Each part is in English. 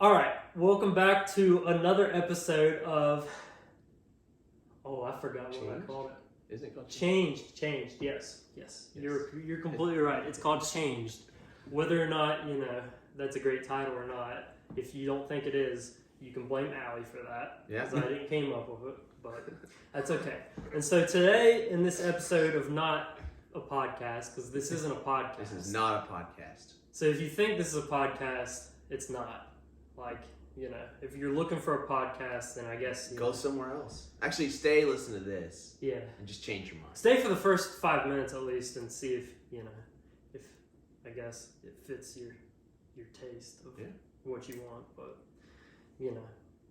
All right, welcome back to another episode of. Oh, I forgot what I called it. Isn't it called Changed? Yes. You're completely right. It's called Changed. Whether or not that's a great title or not, if you don't think it is, you can blame Allie for that. Yeah. Because I didn't came up with it, but that's okay. And so today, in this episode of not a podcast, because this isn't a podcast. This is not a podcast. So if you think this is a podcast, it's not. If you're looking for a podcast, then I guess Go somewhere else. Actually, listen to this. Yeah. And just change your mind. Stay for the first 5 minutes at least and see if I guess it fits your taste of what you want.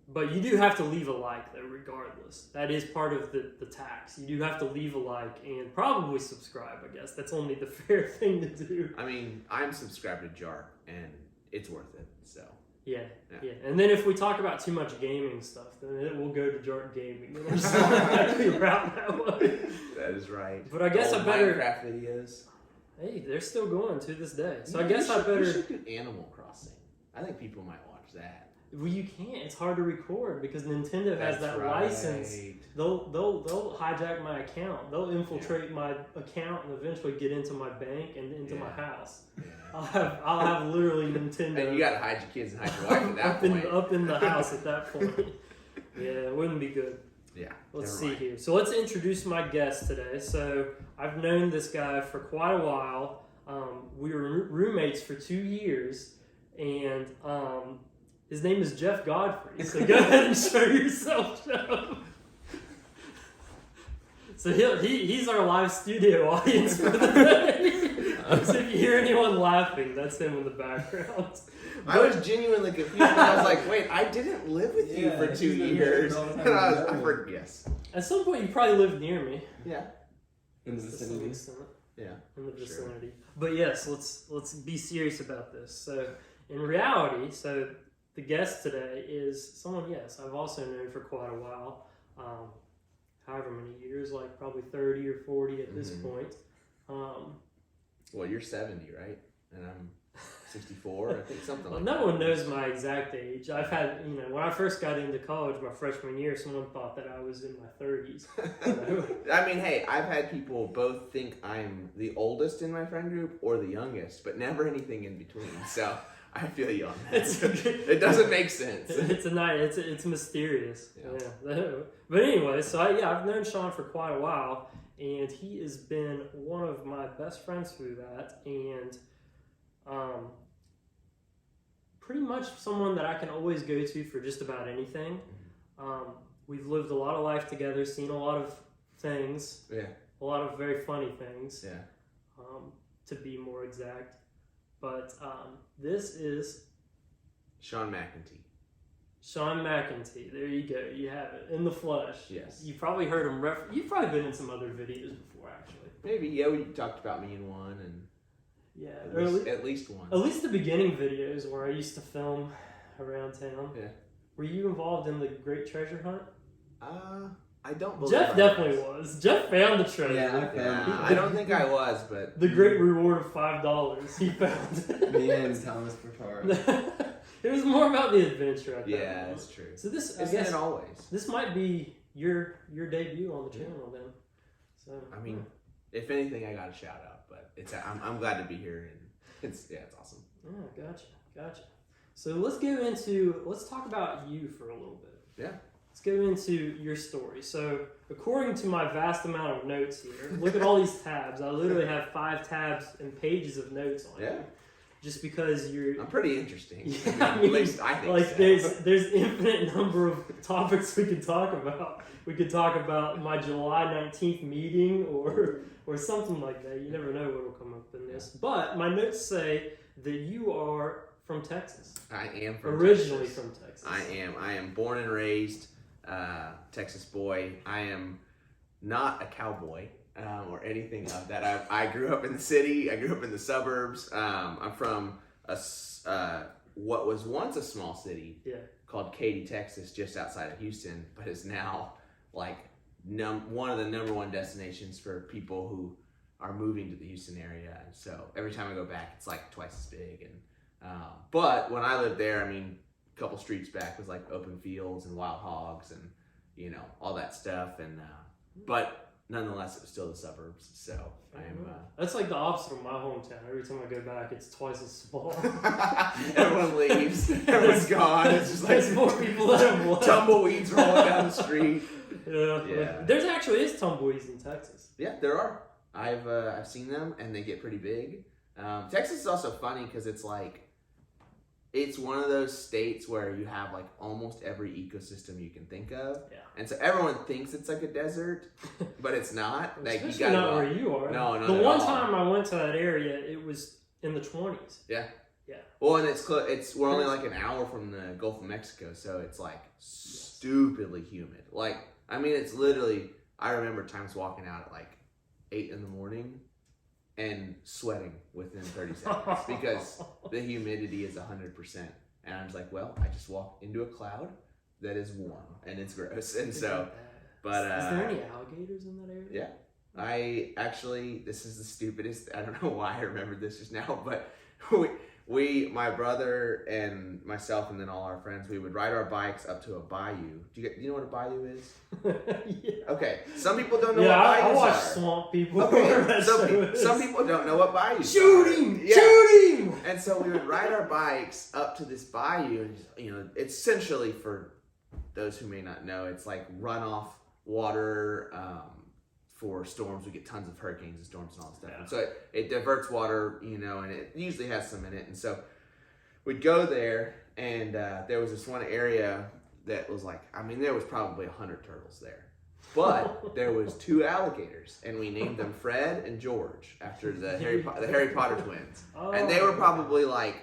But you do have to leave a like though, regardless. That is part of the tax. You do have to leave a like and probably subscribe, I guess. That's only the fair thing to do. I mean, I'm subscribed to Jark and it's worth it, so. Yeah. And then if we talk about too much gaming stuff, then it will go to Jark Gaming. It'll just automatically route that way. That is right. But I guess I better... Minecraft videos. Hey, they're still going to this day. So Yeah, I guess I better... You should do Animal Crossing. I think people might watch that. Well, you can't. It's hard to record because Nintendo has that license. They'll hijack my account. They'll infiltrate my account and eventually get into my bank and into my house. Yeah. I'll have literally Nintendo. And you gotta hide your kids and hide your wife at that point. Up in the house at that point. Yeah, it wouldn't be good. Yeah. Let's see here. So let's introduce my guest today. So I've known this guy for quite a while. We were roommates for 2 years, and his name is Jeff Godfrey. So go ahead and show yourself, Jeff. So he's our live studio audience for the day. So if you hear anyone laughing, that's him in the background. I was genuinely confused. I was like, wait, I didn't live with you for 2 years. And I heard yes. At some point, you probably lived near me. Yeah. In the vicinity. Yeah. In the vicinity. Sure. But yes, let's be serious about this. So in reality, the guest today is someone, yes, I've also known for quite a while. However many years, like probably 30 or 40 at this point. Well, you're 70, right? And I'm 64, I think, something like that. No one knows my exact age. I've had, when I first got into college my freshman year, someone thought that I was in my 30s. I mean, hey, I've had people both think I'm the oldest in my friend group or the youngest, but never anything in between. So I feel you on that. It doesn't make sense. It's mysterious. Yeah. But anyway, so I've known Sean for quite a while, and he has been one of my best friends through that, and pretty much someone that I can always go to for just about anything. We've lived a lot of life together, seen a lot of things, a lot of very funny things, to be more exact. But this is Sean McEntee. Sean McEntee. There you go. You have it in the flesh. Yes. You probably heard him. You've probably been in some other videos before, actually. Maybe. Yeah, we talked about me in one, and at least one. At least the beginning videos where I used to film around town. Yeah. Were you involved in the Great Treasure Hunt? I don't believe Jeff definitely was. Jeff found the treasure. Yeah, I don't think I was, but... The great reward of $5. He found it. Me and Thomas Pritchard. It was more about the adventure, I think. Yeah, that's true. So this, Isn't it always? This might be your debut on the channel then. So I mean, if anything, I got a shout out, but I'm glad to be here, and it's awesome. Yeah, gotcha. So let's talk about you for a little bit. Yeah. Let's go into your story. So, according to my vast amount of notes here, look at all these tabs. I literally have 5 tabs and pages of notes on you. Just because I'm pretty interesting. Yeah, at least I think so. There's infinite number of topics we could talk about. We could talk about my July 19th meeting or something like that. You never know what will come up in this. But my notes say that you are from Texas. I am from Originally Texas. From Texas. I am born and raised Texas boy. I am not a cowboy or anything of that. I grew up in the city. I grew up in the suburbs. I'm from what was once a small city called Katy, Texas, just outside of Houston, but is now like one of the number one destinations for people who are moving to the Houston area. And so every time I go back, it's like twice as big. And but when I lived there, I mean, a couple streets back was like open fields and wild hogs and all that stuff. And but nonetheless, it was still the suburbs. So I'm. That's like the opposite of my hometown. Every time I go back, it's twice as small. Everyone leaves. Everyone's gone. It's just like there's more people that have left. Tumbleweeds rolling down the street. Yeah. There's actually tumbleweeds in Texas. Yeah, there are. I've seen them, and they get pretty big. Texas is also funny because it's like it's one of those states where you have like almost every ecosystem you can think of. Yeah. And so everyone thinks it's like a desert, but it's not. Like Especially you gotta not where you are. No, the one time I went to that area, it was in the 20s. Yeah. Yeah. Well, and we're only like an hour from the Gulf of Mexico, so it's like stupidly humid. Like, I mean, it's literally, I remember times walking out at like 8 in the morning and sweating within 30 seconds because the humidity is 100%. And I was like, well, I just walked into a cloud that is warm and it's gross. And so, but is there any alligators in that area? Yeah. I actually, this is the stupidest, I don't know why I remembered this just now, but my brother and myself and then all our friends, we would ride our bikes up to a bayou. Do you know what a bayou is? Yeah. Okay, some people don't know what bayous I watch are. Swamp People. Okay, some people don't know what bayous Shoot are. him! Yeah. Shoot him! And so we would ride our bikes up to this bayou, and it's essentially, for those who may not know, it's like runoff water for storms. We get tons of hurricanes and storms and all that stuff. Yeah. And so it diverts water, and it usually has some in it. And so we'd go there, and there was this one area that was like, I mean, there was probably 100 turtles there. But there was 2 alligators, and we named them Fred and George after the Harry Potter twins. Oh. And they were probably like,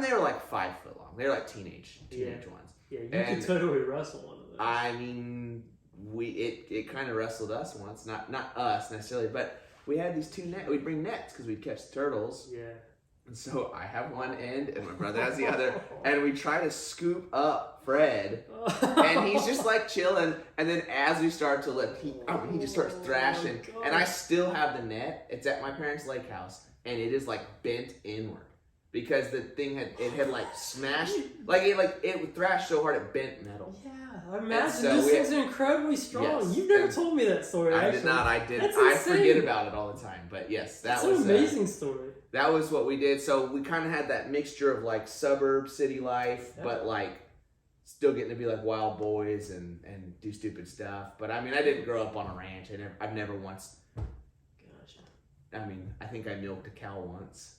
they were like 5 foot long. They were like teenage ones. Yeah, you could totally wrestle one of those. I mean, it kind of wrestled us once, not us necessarily, but we had these 2 nets. We'd bring nets because we'd catch turtles. Yeah. And so I have one end and my brother has the other, and we try to scoop up Fred, and he's just like chilling. And then as we start to lift, he just starts thrashing, and I still have the net. It's at my parents' lake house, and it is like bent inward because the thing had like smashed, it thrashed so hard it bent metal. Yeah, I imagine so those things are incredibly strong. Yes, You've never told me that story. I actually. did not. I did. That's I insane. forget about it all the time. But yes, That's an amazing story. That was what we did. So we kind of had that mixture of like suburb city life, but like still getting to be like wild boys and do stupid stuff. But I mean, I didn't grow up on a ranch. I've never once. Gotcha. I mean, I think I milked a cow once.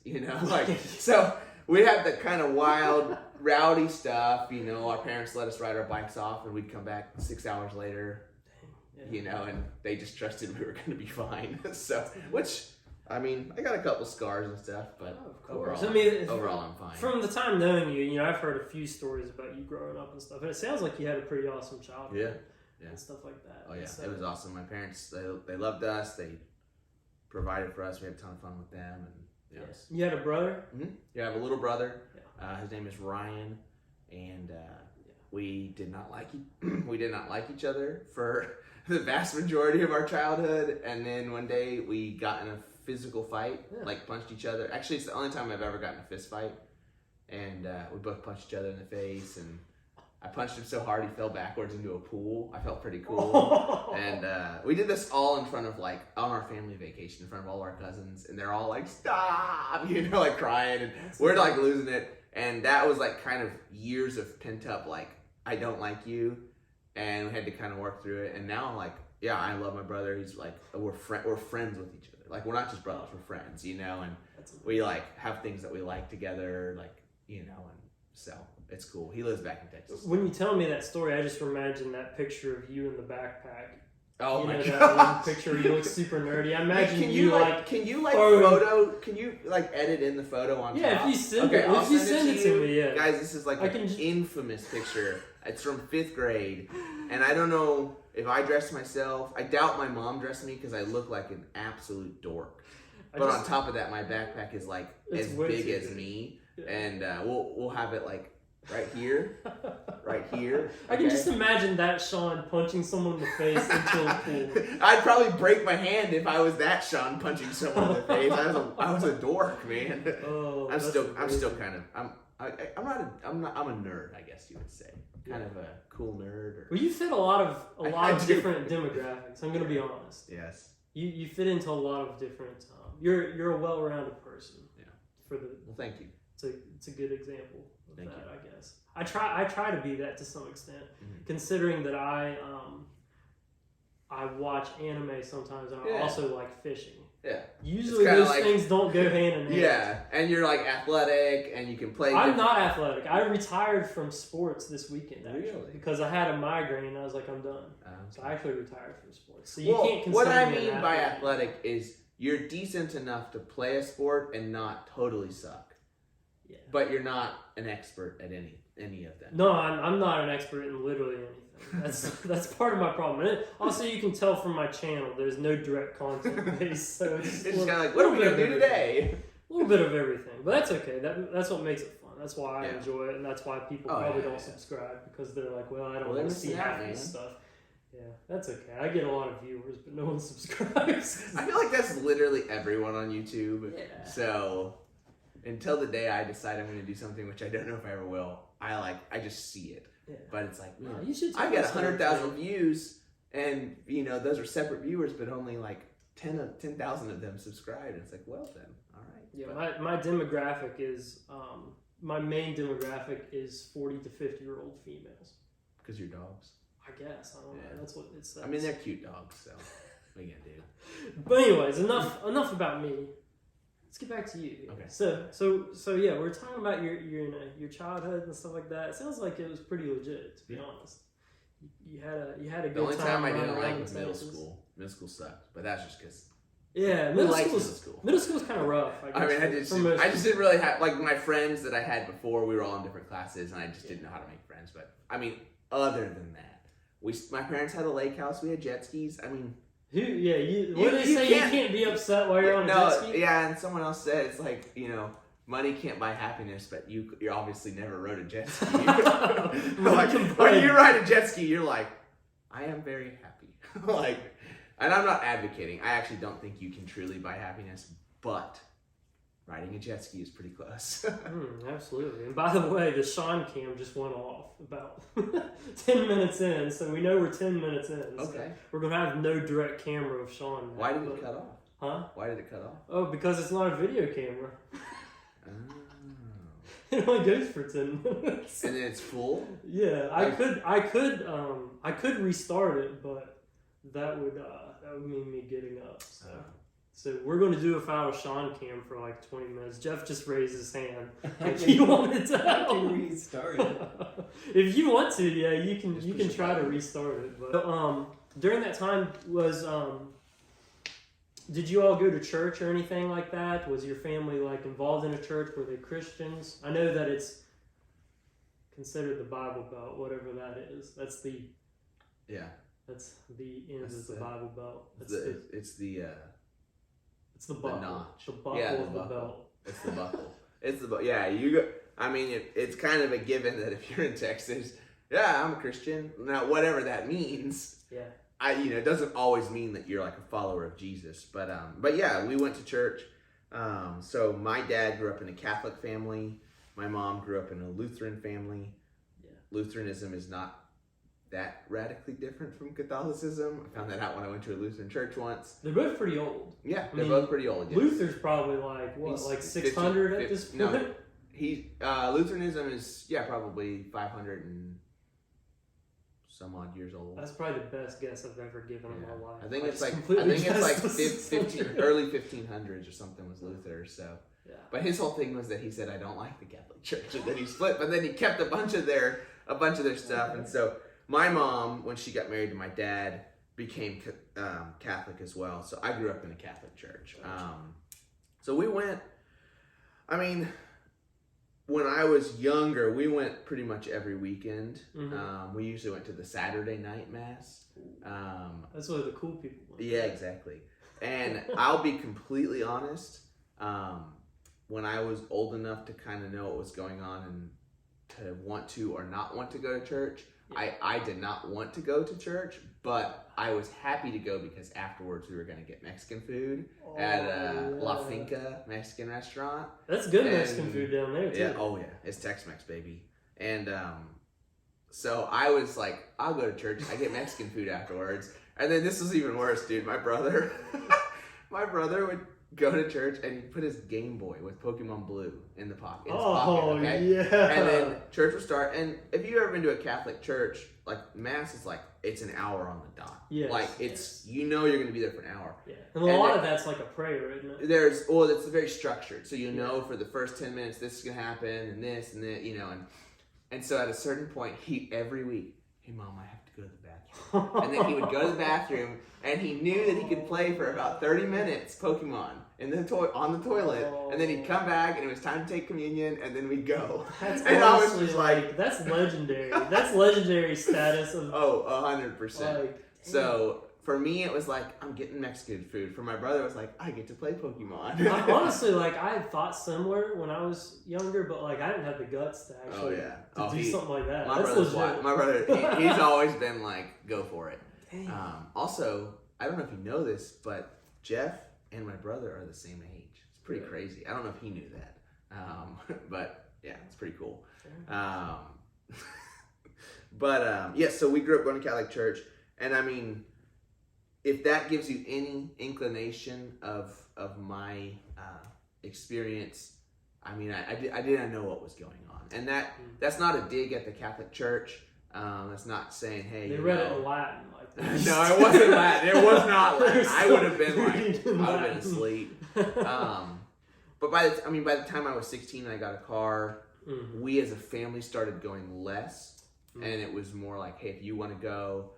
So we had the kind of wild, rowdy stuff. Our parents let us ride our bikes off, and we'd come back 6 hours later. Yeah. And they just trusted we were going to be fine. Which. I mean, I got a couple scars and stuff, but overall I'm fine. From the time knowing you, I've heard a few stories about you growing up and stuff, and it sounds like you had a pretty awesome childhood. Yeah. And stuff like that. Oh yeah, it was awesome. My parents, they loved us. They provided for us. We had a ton of fun with them, and You had a brother? Mm-hmm. Yeah, I have a little brother. Yeah. His name is Ryan, and we did not like each other for the vast majority of our childhood. And then one day we got in a physical fight, like punched each other. Actually, it's the only time I've ever gotten a fist fight, and we both punched each other in the face, and I punched him so hard he fell backwards into a pool. I felt pretty cool. And we did this all in front of on our family vacation in front of all our cousins, and they're all like, stop, like crying, and we're like losing it. And that was like kind of years of pent up I don't like you, and we had to kind of work through it. And now I'm like, yeah, I love my brother. He's like, we're friends with each other. We're not just brothers, we're friends, and we have things that we like together, and so it's cool. He lives back in Texas. When you tell me that story, I just imagine that picture of you in the backpack. Oh my god! That one picture you look super nerdy. I imagine can you edit in the photo on top? Yeah, if you send it to me, yeah. Guys, this is an infamous picture. It's from 5th grade, and I don't know if I dressed myself. I doubt my mom dressed me because I look like an absolute dork. But on top of that, my backpack is as big as me, and we'll have it right here, right here. I can just imagine that Sean punching someone in the face into a pool. I'd probably break my hand if I was that Sean punching someone in the face. I was a dork, man. Oh, I'm still kind of I'm a nerd, I guess you would say. Kind of a cool nerd. Or... Well, you fit a lot of different demographics. I'm gonna be honest. Yes. You fit into a lot of different. You're a well-rounded person. Yeah. Well, thank you. It's a good example of Thank that, you. I guess. I try to be that to some extent, considering that I watch anime sometimes, and I also like fishing. Yeah. Usually those things don't go hand in hand. Yeah, and you're like athletic, and you can play. I'm not athletic. I retired from sports this weekend actually because I had a migraine. And I was like, I'm done. So I actually retired from sports. So you can't consider what I me mean by athletic is you're decent enough to play a sport and not totally suck. Yeah. But you're not an expert at any of them. No, I'm not an expert in literally anything. That's part of my problem. And also, you can tell from my channel, there's no direct content base, so it's kind of like, what are we gonna do today? A little bit of everything, but that's okay. That's what makes it fun. That's why I enjoy it, and that's why people probably don't subscribe because they're like, well, I don't want to see half this stuff. Yeah, that's okay. I get a lot of viewers, but no one subscribes. I feel like that's literally everyone on YouTube. Yeah. So until the day I decide I'm going to do something, which I don't know if I ever will, I just see it. Yeah. But it's like, man, I get 100,000 views, and those are separate viewers, but only like 10,000 of them subscribed. And it's like, well then, all right. Yeah, my demographic is my main demographic is 40 to 50-year-old females. Because you're dogs. I guess I don't know. That's what it says. I mean, they're cute dogs, so what are you gonna do? But anyways, enough about me. Let's get back to you. Okay. So yeah, we're talking about your childhood and stuff like that. It sounds like it was pretty legit, to be honest. You had a good time. The only time I didn't like was middle school. Middle school sucked, but that's just because. Yeah, middle school was kind of rough. I guess, I just didn't really have my friends that I had before. We were all in different classes, and I just didn't know how to make friends. But I mean, other than that. My parents had a lake house. We had jet skis. I mean, what do they say? You can't be upset while you're on a jet ski. Yeah, and someone else said it's like money can't buy happiness, but you obviously never rode a jet ski. When you ride a jet ski, you're like, I am very happy. And I'm not advocating. I actually don't think you can truly buy happiness, but riding a jet ski is pretty close. Absolutely. And by the way, the Sean cam just went off about 10 minutes in, so we know we're 10 minutes in. So okay. We're going to have no direct camera of Sean now. Why did it cut off? Huh? Why did it cut off? Oh, because it's not a video camera. Oh. It only goes for 10 minutes. And then it's full? Yeah, I could restart it, but that would mean me getting up. So we're going to do a without Sean cam for like 20 minutes. Jeff just raised his hand. He wanted to help. Restart it. If you want to, yeah, you can try to restart it. But during that time did you all go to church or anything like that? Was your family involved in a church? Were they Christians? I know that it's considered the Bible Belt, whatever that is. That's the end of the Bible Belt. It's the buckle. The notch. The buckle of the belt. It's the buckle. It's the buckle. Yeah, I mean, it's kind of a given that if you're in Texas, I'm a Christian. Now, whatever that means. Yeah. It doesn't always mean that you're like a follower of Jesus, but yeah, we went to church. So my dad grew up in a Catholic family. My mom grew up in a Lutheran family. Yeah. Lutheranism is not that radically different from Catholicism. I found that out when I went to a Lutheran church once. They're both pretty old. Yeah, they're both pretty old. Yeah. Luther's probably like 600 at this point? No, Lutheranism is probably 500 and some odd years old. That's probably the best guess I've ever given in my life. I think it's like early 1500s or something was Luther. So, but his whole thing was that he said, I don't like the Catholic Church, and then he split. But then he kept a bunch of their stuff, and so my mom, when she got married to my dad, became Catholic as well. So I grew up in a Catholic church. So we went. I mean, when I was younger, we went pretty much every weekend. Mm-hmm. We usually went to the Saturday night mass. That's where the cool people went. Yeah, exactly. And I'll be completely honest. When I was old enough to kind of know what was going on and to want to or not want to go to church, I did not want to go to church, but I was happy to go because afterwards we were going to get Mexican food at La Finca Mexican restaurant. That's good Mexican food down there, too. Yeah, oh yeah, it's Tex-Mex, baby. And so I was like, I'll go to church. I get Mexican food afterwards. And then this was even worse, dude. My brother would go to church and he'd put his Game Boy with Pokemon Blue in his pocket. Okay? Yeah. And then church would start. And if you've ever been to a Catholic church, like Mass is like, it's an hour on the dot. Yes. Like it's, you know, you're going to be there for an hour. Yeah. And a lot of that's like a prayer, isn't it? It's very structured. So you know for the first 10 minutes, this is going to happen and this and that, you know. And so at a certain point, every week, hey, Mom, I have to go to the bathroom. And then he would go to the bathroom, and he knew that he could play for about 30 minutes Pokemon on the toilet. And then he'd come back, and it was time to take communion, and then we'd go. That's and I was just like... That's legendary. That's legendary status of... 100%. So... For me, it was like, I'm getting Mexican food. For my brother, it was like, I get to play Pokemon. Honestly, like, I had thought similar when I was younger, but, like, I didn't have the guts to actually do something like that. My brother, he's always been like, go for it. Also, I don't know if you know this, but Jeff and my brother are the same age. It's pretty crazy. I don't know if he knew that. But, yeah, it's pretty cool. So we grew up going to Catholic church. And, I mean... If that gives you any inclination of my experience, I mean, I didn't know what was going on, and that's not a dig at the Catholic Church. That's not saying, hey, they read it in Latin, like this. No, it wasn't Latin. It was not Latin. I would have been like, I would have been asleep. But by the time I was 16 and I got a car, we as a family started going less, and it was more like, hey, if you want to go.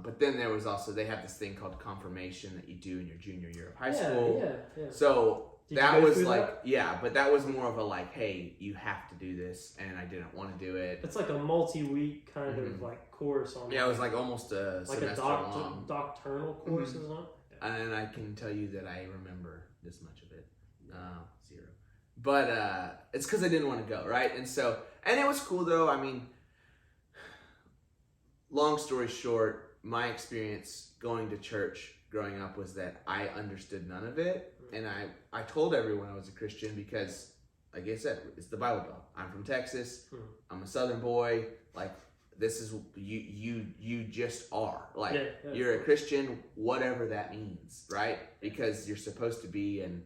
But then there was also, they have this thing called confirmation that you do in your junior year of high school. Yeah. So that was like, but that was more of a like, hey, you have to do this, and I didn't want to do it. It's like a multi-week kind of like course on. Yeah, it was like almost a like semester long. Doctrinal course, isn't it? And I can tell you that I remember this much of it, 0. But it's because I didn't want to go, right? And it was cool though. I mean. Long story short, my experience going to church growing up was that I understood none of it. And I told everyone I was a Christian because, like I said, it's the Bible Belt. I'm from Texas. I'm a Southern boy. Like, this is, you just are. Like, you're a Christian, whatever that means, right? Because you're supposed to be. And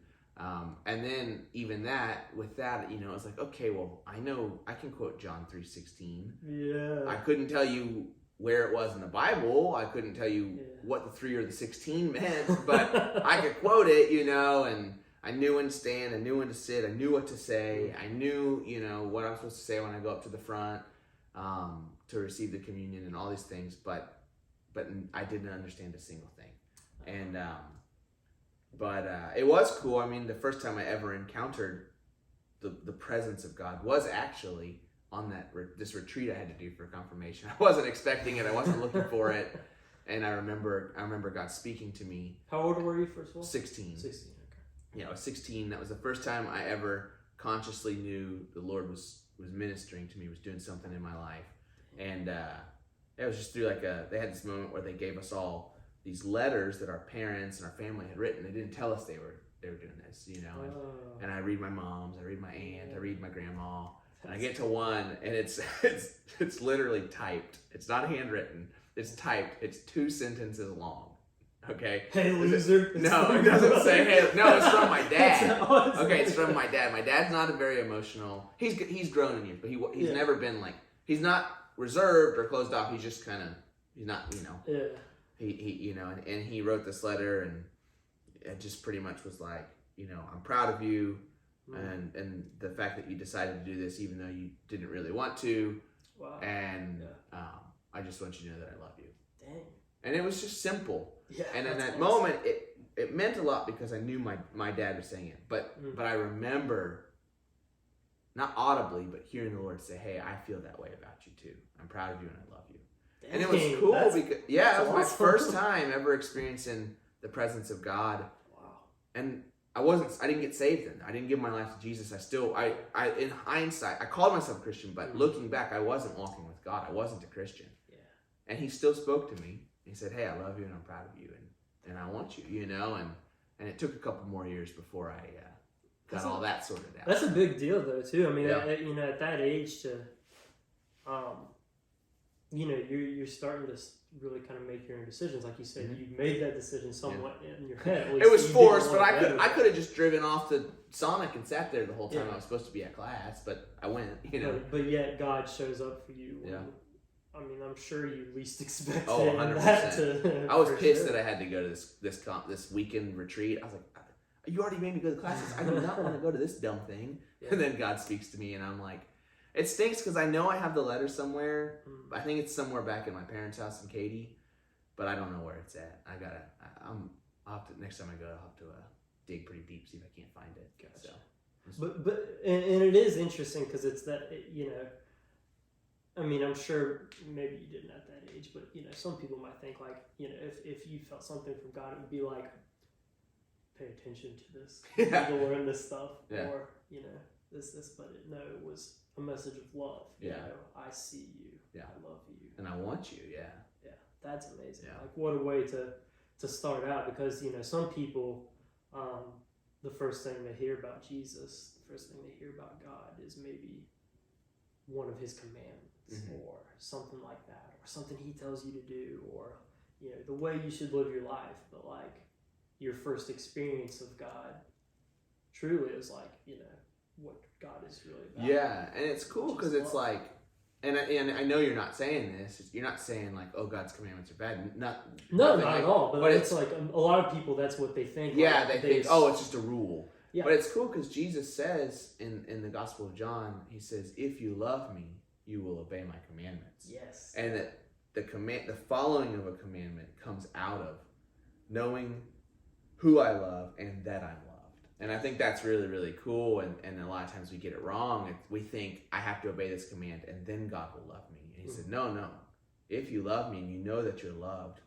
then even with that, you know, it's like, okay, well, I know I can quote John 3:16. Yeah. I couldn't tell you where it was in the Bible. I couldn't tell you what the 3 or the 16 meant, but I could quote it, you know, and I knew when to stand, I knew when to sit, I knew what to say, I knew, you know, what I'm supposed to say when I go up to the front to receive the communion and all these things, but I didn't understand a single thing. And it was cool. I mean, the first time I ever encountered the presence of God was actually on this retreat I had to do for confirmation. I wasn't expecting it. I wasn't looking for it. And I remember God speaking to me. How old were you first of all? 16. 16, okay. Yeah, I was 16. That was the first time I ever consciously knew the Lord was ministering to me, was doing something in my life. And it was just through they had this moment where they gave us all these letters that our parents and our family had written. They didn't tell us they were doing this, you know. And I read my mom's, I read my aunt, I read my grandma. And I get to one, and it's literally typed. It's not handwritten. It's typed. It's 2 sentences long. Okay. Hey, loser. No, it doesn't say hey. No, it's from my dad. Okay, it's from my dad. My dad's not a very emotional. He's grown in years, but he's never been like, he's not reserved or closed off. He's just kind of, he's not, you know. Yeah. He you know, and he wrote this letter, and it just pretty much was like, you know, I'm proud of you. And the fact that you decided to do this even though you didn't really want to. Wow. And I just want you to know that I love you. Dang. And it was just simple. Yeah. And in that moment, it meant a lot because I knew my dad was saying it. But I remember, not audibly, but hearing the Lord say, hey, I feel that way about you too. I'm proud of you and I love you. Dang. And it was cool because, it was my awesome. first time ever experiencing the presence of God. Wow. And I didn't get saved then. I didn't give my life to Jesus. In hindsight, I called myself a Christian, but looking back, I wasn't walking with God. I wasn't a Christian. Yeah. And he still spoke to me. He said, hey, I love you and I'm proud of you and I want you, you know, and it took a couple more years before I got all that sorted out. That's a big deal though too. I mean, at that age to, you're starting to really kind of make your own decisions. Like you said, you made that decision somewhat in your head. It was forced, but I could have just driven off to Sonic and sat there the whole time I was supposed to be at class, but I went, you know. But yet God shows up for you. Yeah. I mean, I'm sure you least expected 100%. that. I was pissed that I had to go to this weekend retreat. I was like, you already made me go to classes. I do not want to go to this dumb thing. Yeah. And then God speaks to me, and I'm like, it stinks because I know I have the letter somewhere. I think it's somewhere back in my parents' house in Katy, but I don't know where it's at. I'll have to, next time I go, I'll have to dig pretty deep, see if I can't find it. Gotcha. So, but it is interesting because it's that, I mean, I'm sure maybe you didn't at that age, but, some people might think like, if you felt something from God, it would be like, pay attention to this. You need to learn this stuff. Yeah. Or, this, but it was a message of love. I see you. Yeah. I love you. And I want you. Yeah. Yeah. That's amazing. Yeah. Like, what a way to start out, because, some people, the first thing they hear about Jesus, the first thing they hear about God is maybe one of his commandments or something like that, or something he tells you to do, or, the way you should live your life. But like your first experience of God truly is like, what God is really about. Yeah. And it's cool because it's like, and I know you're not saying this. You're not saying like, oh, God's commandments are bad. Not at all. But it's like a lot of people, that's what they think. Yeah, they think, oh, it's just a rule. Yeah. But it's cool because Jesus says in the Gospel of John, he says, if you love me, you will obey my commandments. Yes. And that the following of a commandment comes out of knowing who I love and that I'm loved. And I think that's really, really cool. And a lot of times we get it wrong. We think I have to obey this command and then God will love me. And he said, no. If you love me and you know that you're loved,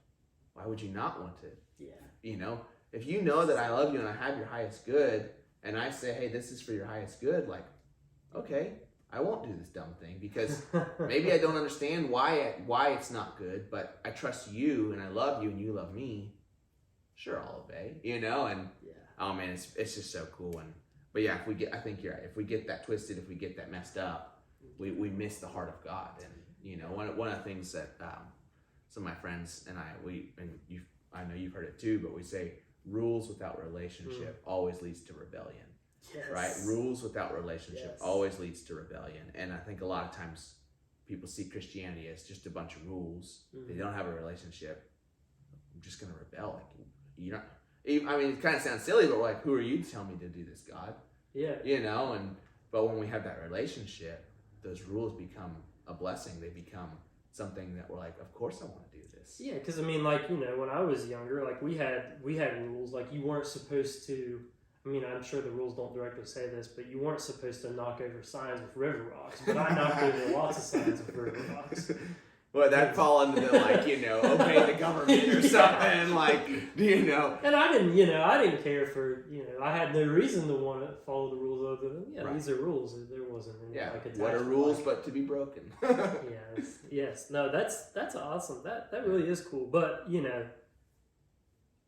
why would you not want to? Yeah. If you know that I love you and I have your highest good, and I say, hey, this is for your highest good, like, okay, I won't do this dumb thing because maybe I don't understand why it's not good, but I trust you and I love you and you love me. Sure, I'll obey, and oh man, it's just so cool. But yeah, I think you're right. If we get that twisted, if we get that messed up, we miss the heart of God. And one of the things that some of my friends and I know you've heard it too, but we say rules without relationship always leads to rebellion. Yes. Right? Rules without relationship always leads to rebellion. And I think a lot of times people see Christianity as just a bunch of rules. They don't have a relationship. I'm just going to rebel. Like, I mean, it kind of sounds silly, but we're like, who are you to tell me to do this, God? Yeah. But when we have that relationship, those rules become a blessing. They become something that we're like, of course I want to do this. Yeah, because I mean, like, when I was younger, like we had rules. Like you weren't supposed to. I mean, I'm sure the rules don't directly say this, but you weren't supposed to knock over signs with river rocks. But I knocked over lots of signs with river rocks. Well, that'd fall into the obey the government or something, And I didn't care for, I had no reason to want to follow the rules other than, right. These are rules. There wasn't any, what are rules but to be broken? Yes. No, that's awesome. That really is cool. But,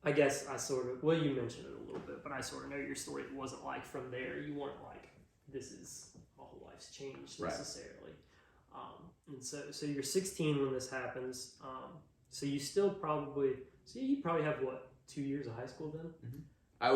I guess I you mentioned it a little bit, but I sort of know your story. It wasn't like from there, you weren't like, this is, my whole life's changed necessarily. And so you're 16 when this happens. So you probably have what, 2 years of high school then? Mm-hmm. I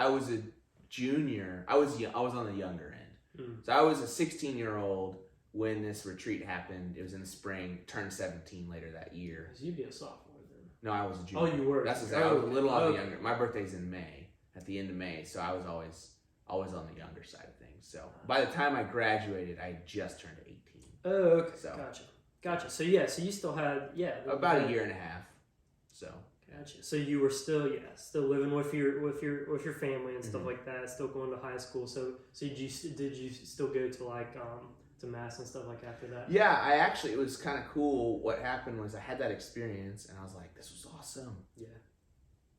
was a junior. I was on the younger end. So I was a 16-year-old when this retreat happened. It was in the spring. Turned 17 later that year. So you'd be a sophomore then. No, I was a junior. Oh, you were. That's I was a little on the younger. My birthday's in May, at the end of May. So I was always on the younger side of things. So by the time I graduated, I just turned 18. Oh, okay. So, gotcha. So so you still had about a year and a half. So gotcha. So you were still living with your family and stuff like that. Still going to high school. So did you still go to like to mass and stuff like after that? Yeah, it was kind of cool. What happened was I had that experience and I was like, this was awesome. Yeah.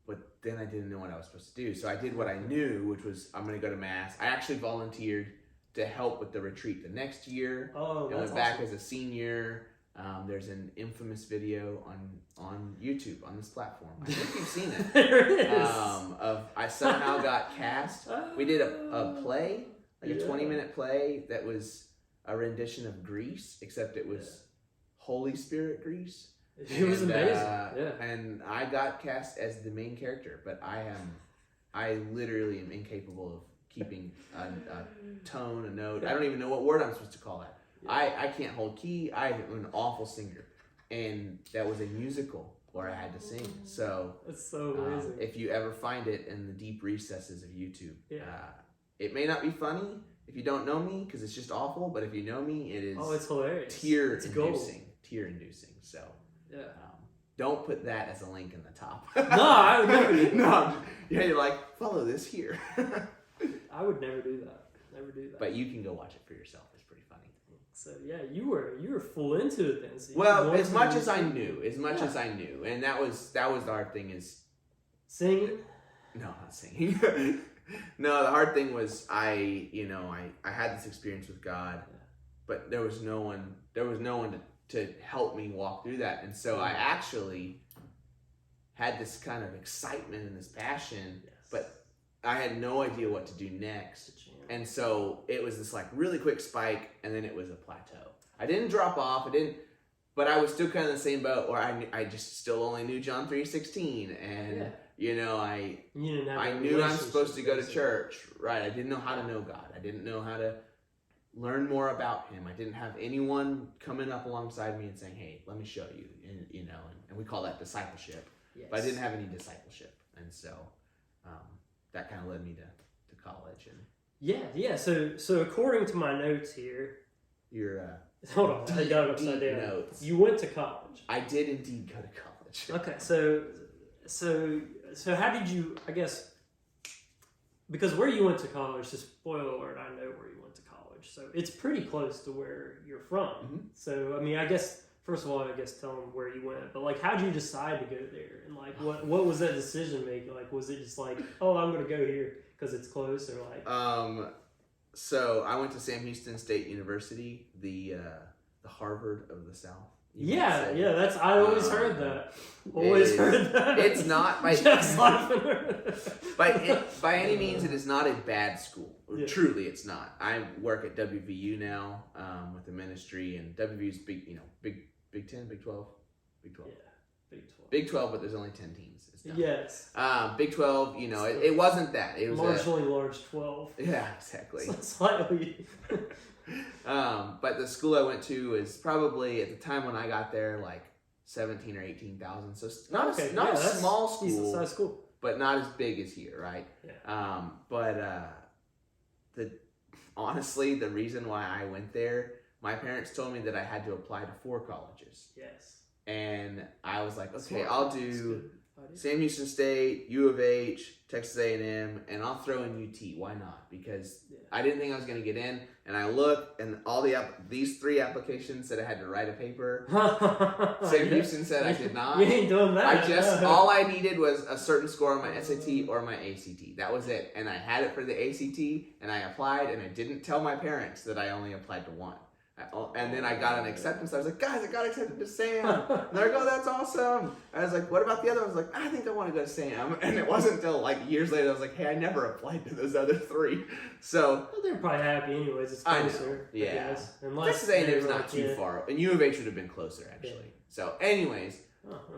But then I didn't know what I was supposed to do. So I did what I knew, which was I'm going to go to mass. I actually volunteered to help with the retreat the next year. Oh, and went back as a senior. There's an infamous video on YouTube on this platform. I think you've seen it. There it is. I somehow got cast. We did a play, like a 20-minute play that was a rendition of Grease, except it was Holy Spirit Grease. It was amazing. And I got cast as the main character, but I literally am incapable of keeping a tone, a note. I don't even know what word I'm supposed to call that. I can't hold key. I'm an awful singer, and that was a musical where I had to sing. So it's so amazing. If you ever find it in the deep recesses of YouTube, it may not be funny if you don't know me because it's just awful. But if you know me, it is it's hilarious. Tear-inducing. So don't put that as a link in the top. No, I would never do that. No, you're like, follow this here. I would never do that. Never do that. But you can go watch it for yourself. It's pretty funny. So you were full into it then. So well, as much as I knew, and that was the hard thing is singing. No, not singing. No, the hard thing was I had this experience with God, but there was no one to help me walk through that, and so I actually had this kind of excitement and this passion, but I had no idea what to do next. And so it was this like really quick spike, and then it was a plateau. I didn't drop off. But I was still kind of in the same boat where I just still only knew John 3:16, and I knew I'm supposed to go to church, right? I didn't know how to know God. I didn't know how to learn more about Him. I didn't have anyone coming up alongside me and saying, "Hey, let me show you," and we call that discipleship. Yes. But I didn't have any discipleship, and so that kind of led me to college and. Yeah. So according to my notes here, you're hold on, I got it upside down. Notes. You went to college. I did indeed go to college. Okay, so how did you? I guess because where you went to college, just spoiler alert, I know where you went to college, so it's pretty close to where you're from. Mm-hmm. So I mean, I guess first of all, tell them where you went, but like, how did you decide to go there, and like, what was that decision making? Like, was it just like, oh, I'm gonna go here because it's close, or like? So I went to Sam Houston State University, the Harvard of the South. That's I always heard that. Heard that. It's not by just laughing. by any means, it is not a bad school. Yeah. Truly, it's not. I work at WVU now with the ministry, and WVU is big. Big 10, Big 12, Big 12. Yeah. Big 12, but there's only 10 teams. Yes. Big 12, it wasn't that. It was marginally large 12. Yeah, exactly. Slightly. But the school I went to is probably at the time when I got there, like 17 or 18,000. So not a small school, decent size school, but not as big as here, right? Yeah. Honestly, the reason why I went there, my parents told me that I had to apply to 4 colleges. Yes. And I was like, okay, I'll do Sam Houston State, U of H, Texas A&M, and I'll throw in UT. Why not? Because I didn't think I was going to get in. And I looked, and all these 3 applications said I had to write a paper. Sam Houston said I did not. You ain't doing that. All I needed was a certain score on my SAT or my ACT. That was it. And I had it for the ACT, and I applied, and I didn't tell my parents that I only applied to 1. And then I got an acceptance. I was like, guys, I got accepted to Sam. And they're like, oh, that's awesome. I was like, what about the other one? I was like, I think I want to go to Sam. And it wasn't until like years later I was like, hey, I never applied to those other 3. So they're probably happy anyways. It's closer. I guess. Texas A&M is not too far. And U of H would have been closer actually. Yeah. So anyways,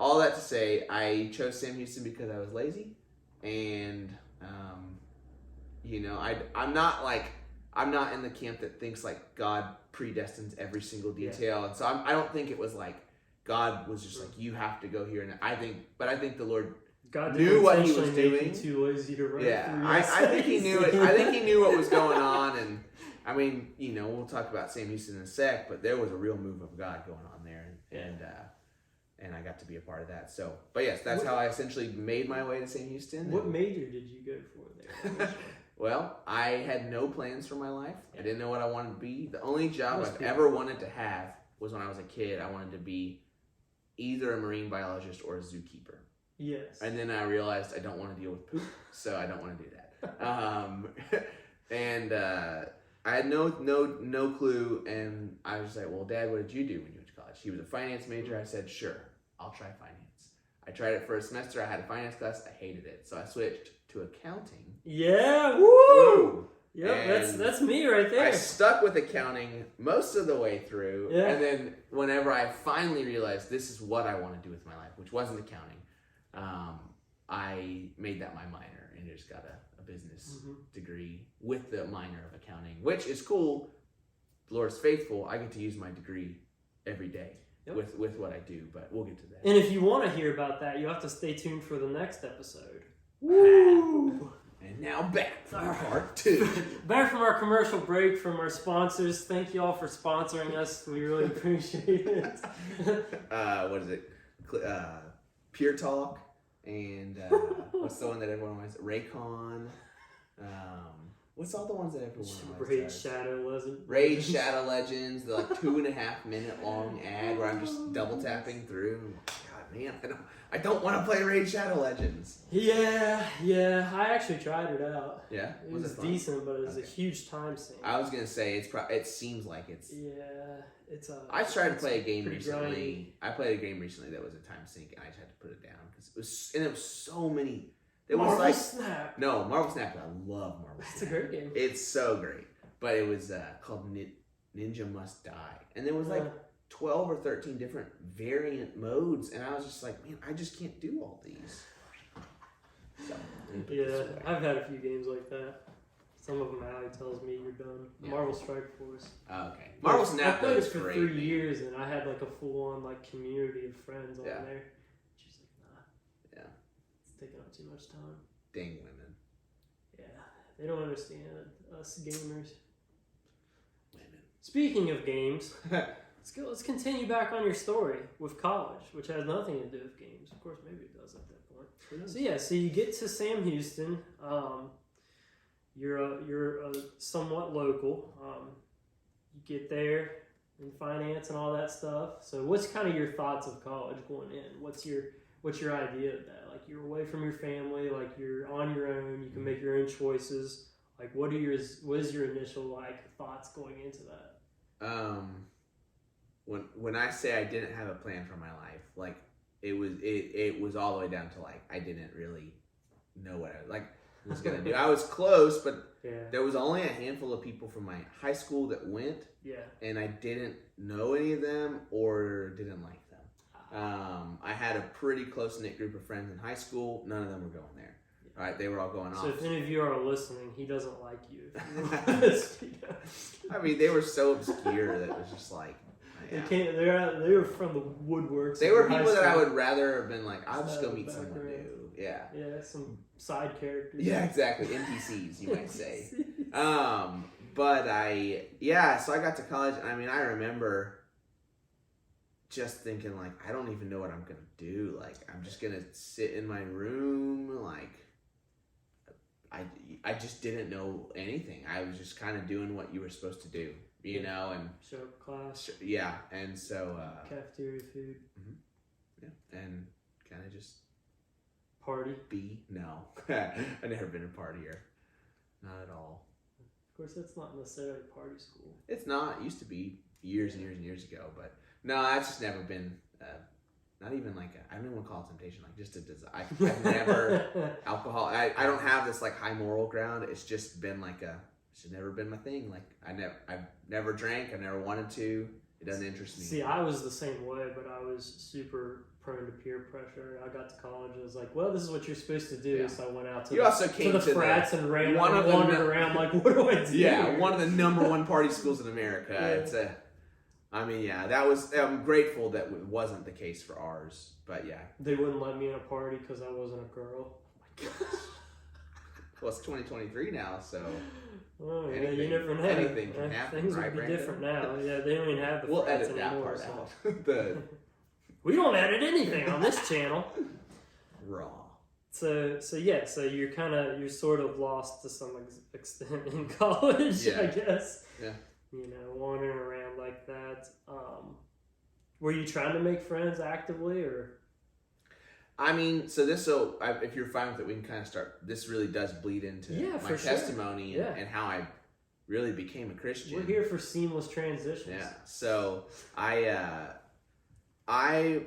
all that to say, I chose Sam Houston because I was lazy. And, I'm not in the camp that thinks like God predestines every single detail, and so I don't think it was like God was just like, you have to go here. And I think the Lord God knew what He was doing. Too lazy to run. Yeah, I think He knew it. I think He knew what was going on, and I mean, we'll talk about Sam Houston in a sec, but there was a real move of God going on there, and I got to be a part of that. So, but yes, that's how I essentially made my way to Sam Houston. What major did you go for there? Well, I had no plans for my life. I didn't know what I wanted to be. The only job I've ever wanted to have was when I was a kid. I wanted to be either a marine biologist or a zookeeper. Yes. And then I realized I don't want to deal with poop, so I don't want to do that. I had no clue, and I was like, well, Dad, what did you do when you went to college? college. He was a finance major. I said, sure, I'll try finance. I tried it for a semester. I had a finance class. I hated it. So I switched to accounting. Yeah, woo! Yep, that's me right there. I stuck with accounting most of the way through. Yeah. And then whenever I finally realized this is what I want to do with my life, which wasn't accounting, I made that my minor and just got a business degree with the minor of accounting, which is cool. The Lord's faithful. I get to use my degree every day with what I do, but we'll get to that. And if you want to hear about that, you have to stay tuned for the next episode. Woo! And now back for part 2. Back from our commercial break from our sponsors. Thank you all for sponsoring us. We really appreciate it. What is it? Pure Talk. And what's the one that everyone wants? Raycon. What's all the ones that everyone wants? Raid Shadow Legends. Raid Shadow Legends. The 2.5 minute long ad where I'm just double tapping through. God, man, I don't want to play Raid Shadow Legends. Yeah. I actually tried it out. Yeah, it was decent, but it was a huge time sink. I was gonna say it seems like it's. Yeah, it's a. I tried to play a game recently. I played a game recently that was a time sink, and I just had to put it down because it was so many. It was Marvel Snap. No, Marvel Snap. I love Marvel Snap. It's a great game. It's so great, but it was called Ninja Must Die, and there was 12 or 13 different variant modes, and I was just like, man, I just can't do all these. So, yeah, I've had a few games like that. Some of them, Allie tells me you're done. Yeah. Marvel Strike Force. Oh, okay. Marvel Snap. I played it for 3 years, and I had a full-on community of friends on there. She's like, nah. Yeah. It's taking up too much time. Dang women. Yeah, they don't understand us gamers. Women. Speaking of games. Let's continue back on your story with college, which has nothing to do with games. Of course, maybe it does at that point. So you get to Sam Houston. You're somewhat local. You get there in finance and all that stuff. So what's kind of your thoughts of college going in? What's your idea of that? You're away from your family. You're on your own. You can make your own choices. What is your initial thoughts going into that? When I say I didn't have a plan for my life, it was all the way down to I didn't really know what I was gonna do. I was close, but there was only a handful of people from my high school that went. Yeah. And I didn't know any of them or didn't like them. I had a pretty close knit group of friends in high school. None of them were going there. All right, they were all going off. So if any of you are listening, he doesn't like you. I mean, they were so obscure that it was just yeah. They were from the woodworks. They were people that I would rather have been I'll just go meet someone new. Yeah. Yeah, some side characters. Yeah, exactly. NPCs, you might say. So I got to college, and I remember just thinking I don't even know what I'm gonna do. I'm just gonna sit in my room. I just didn't know anything. I was just kind of doing what you were supposed to do, you know, and show up class. Yeah, and so cafeteria food. Yeah, and kind of just party. No, I've never been a partier, not at all. Of course, that's not necessarily party school. It's not. It used to be years and years and years ago, but no, that's just never been. Not even I don't even want to call it temptation. Just a desire. I've never alcohol. I don't have this high moral ground. It's just been it's never been my thing. I've never drank. I never wanted to. It doesn't interest me. See, I was the same way, but I was super prone to peer pressure. I got to college and I was like, well, this is what you're supposed to do. Yeah. So I went out to the frats and wandered around what do I do? Yeah, one of the number one party schools in America. Yeah. I'm grateful that it wasn't the case for ours, but yeah. They wouldn't let me in a party because I wasn't a girl. Oh my gosh. Well, it's 2023 now, so. Oh, yeah, you never know. Anything can happen. Things would be different now. Yeah, they don't even have the frats anymore. We'll edit that part out. We don't edit anything on this channel. Raw. So you're sort of lost to some extent in college, I guess. Yeah. Wandering around like that. Were you trying to make friends actively, or? If you're fine with it, we can kind of start. This really does bleed into my testimony and how I really became a Christian. We're here for seamless transitions. Yeah. So I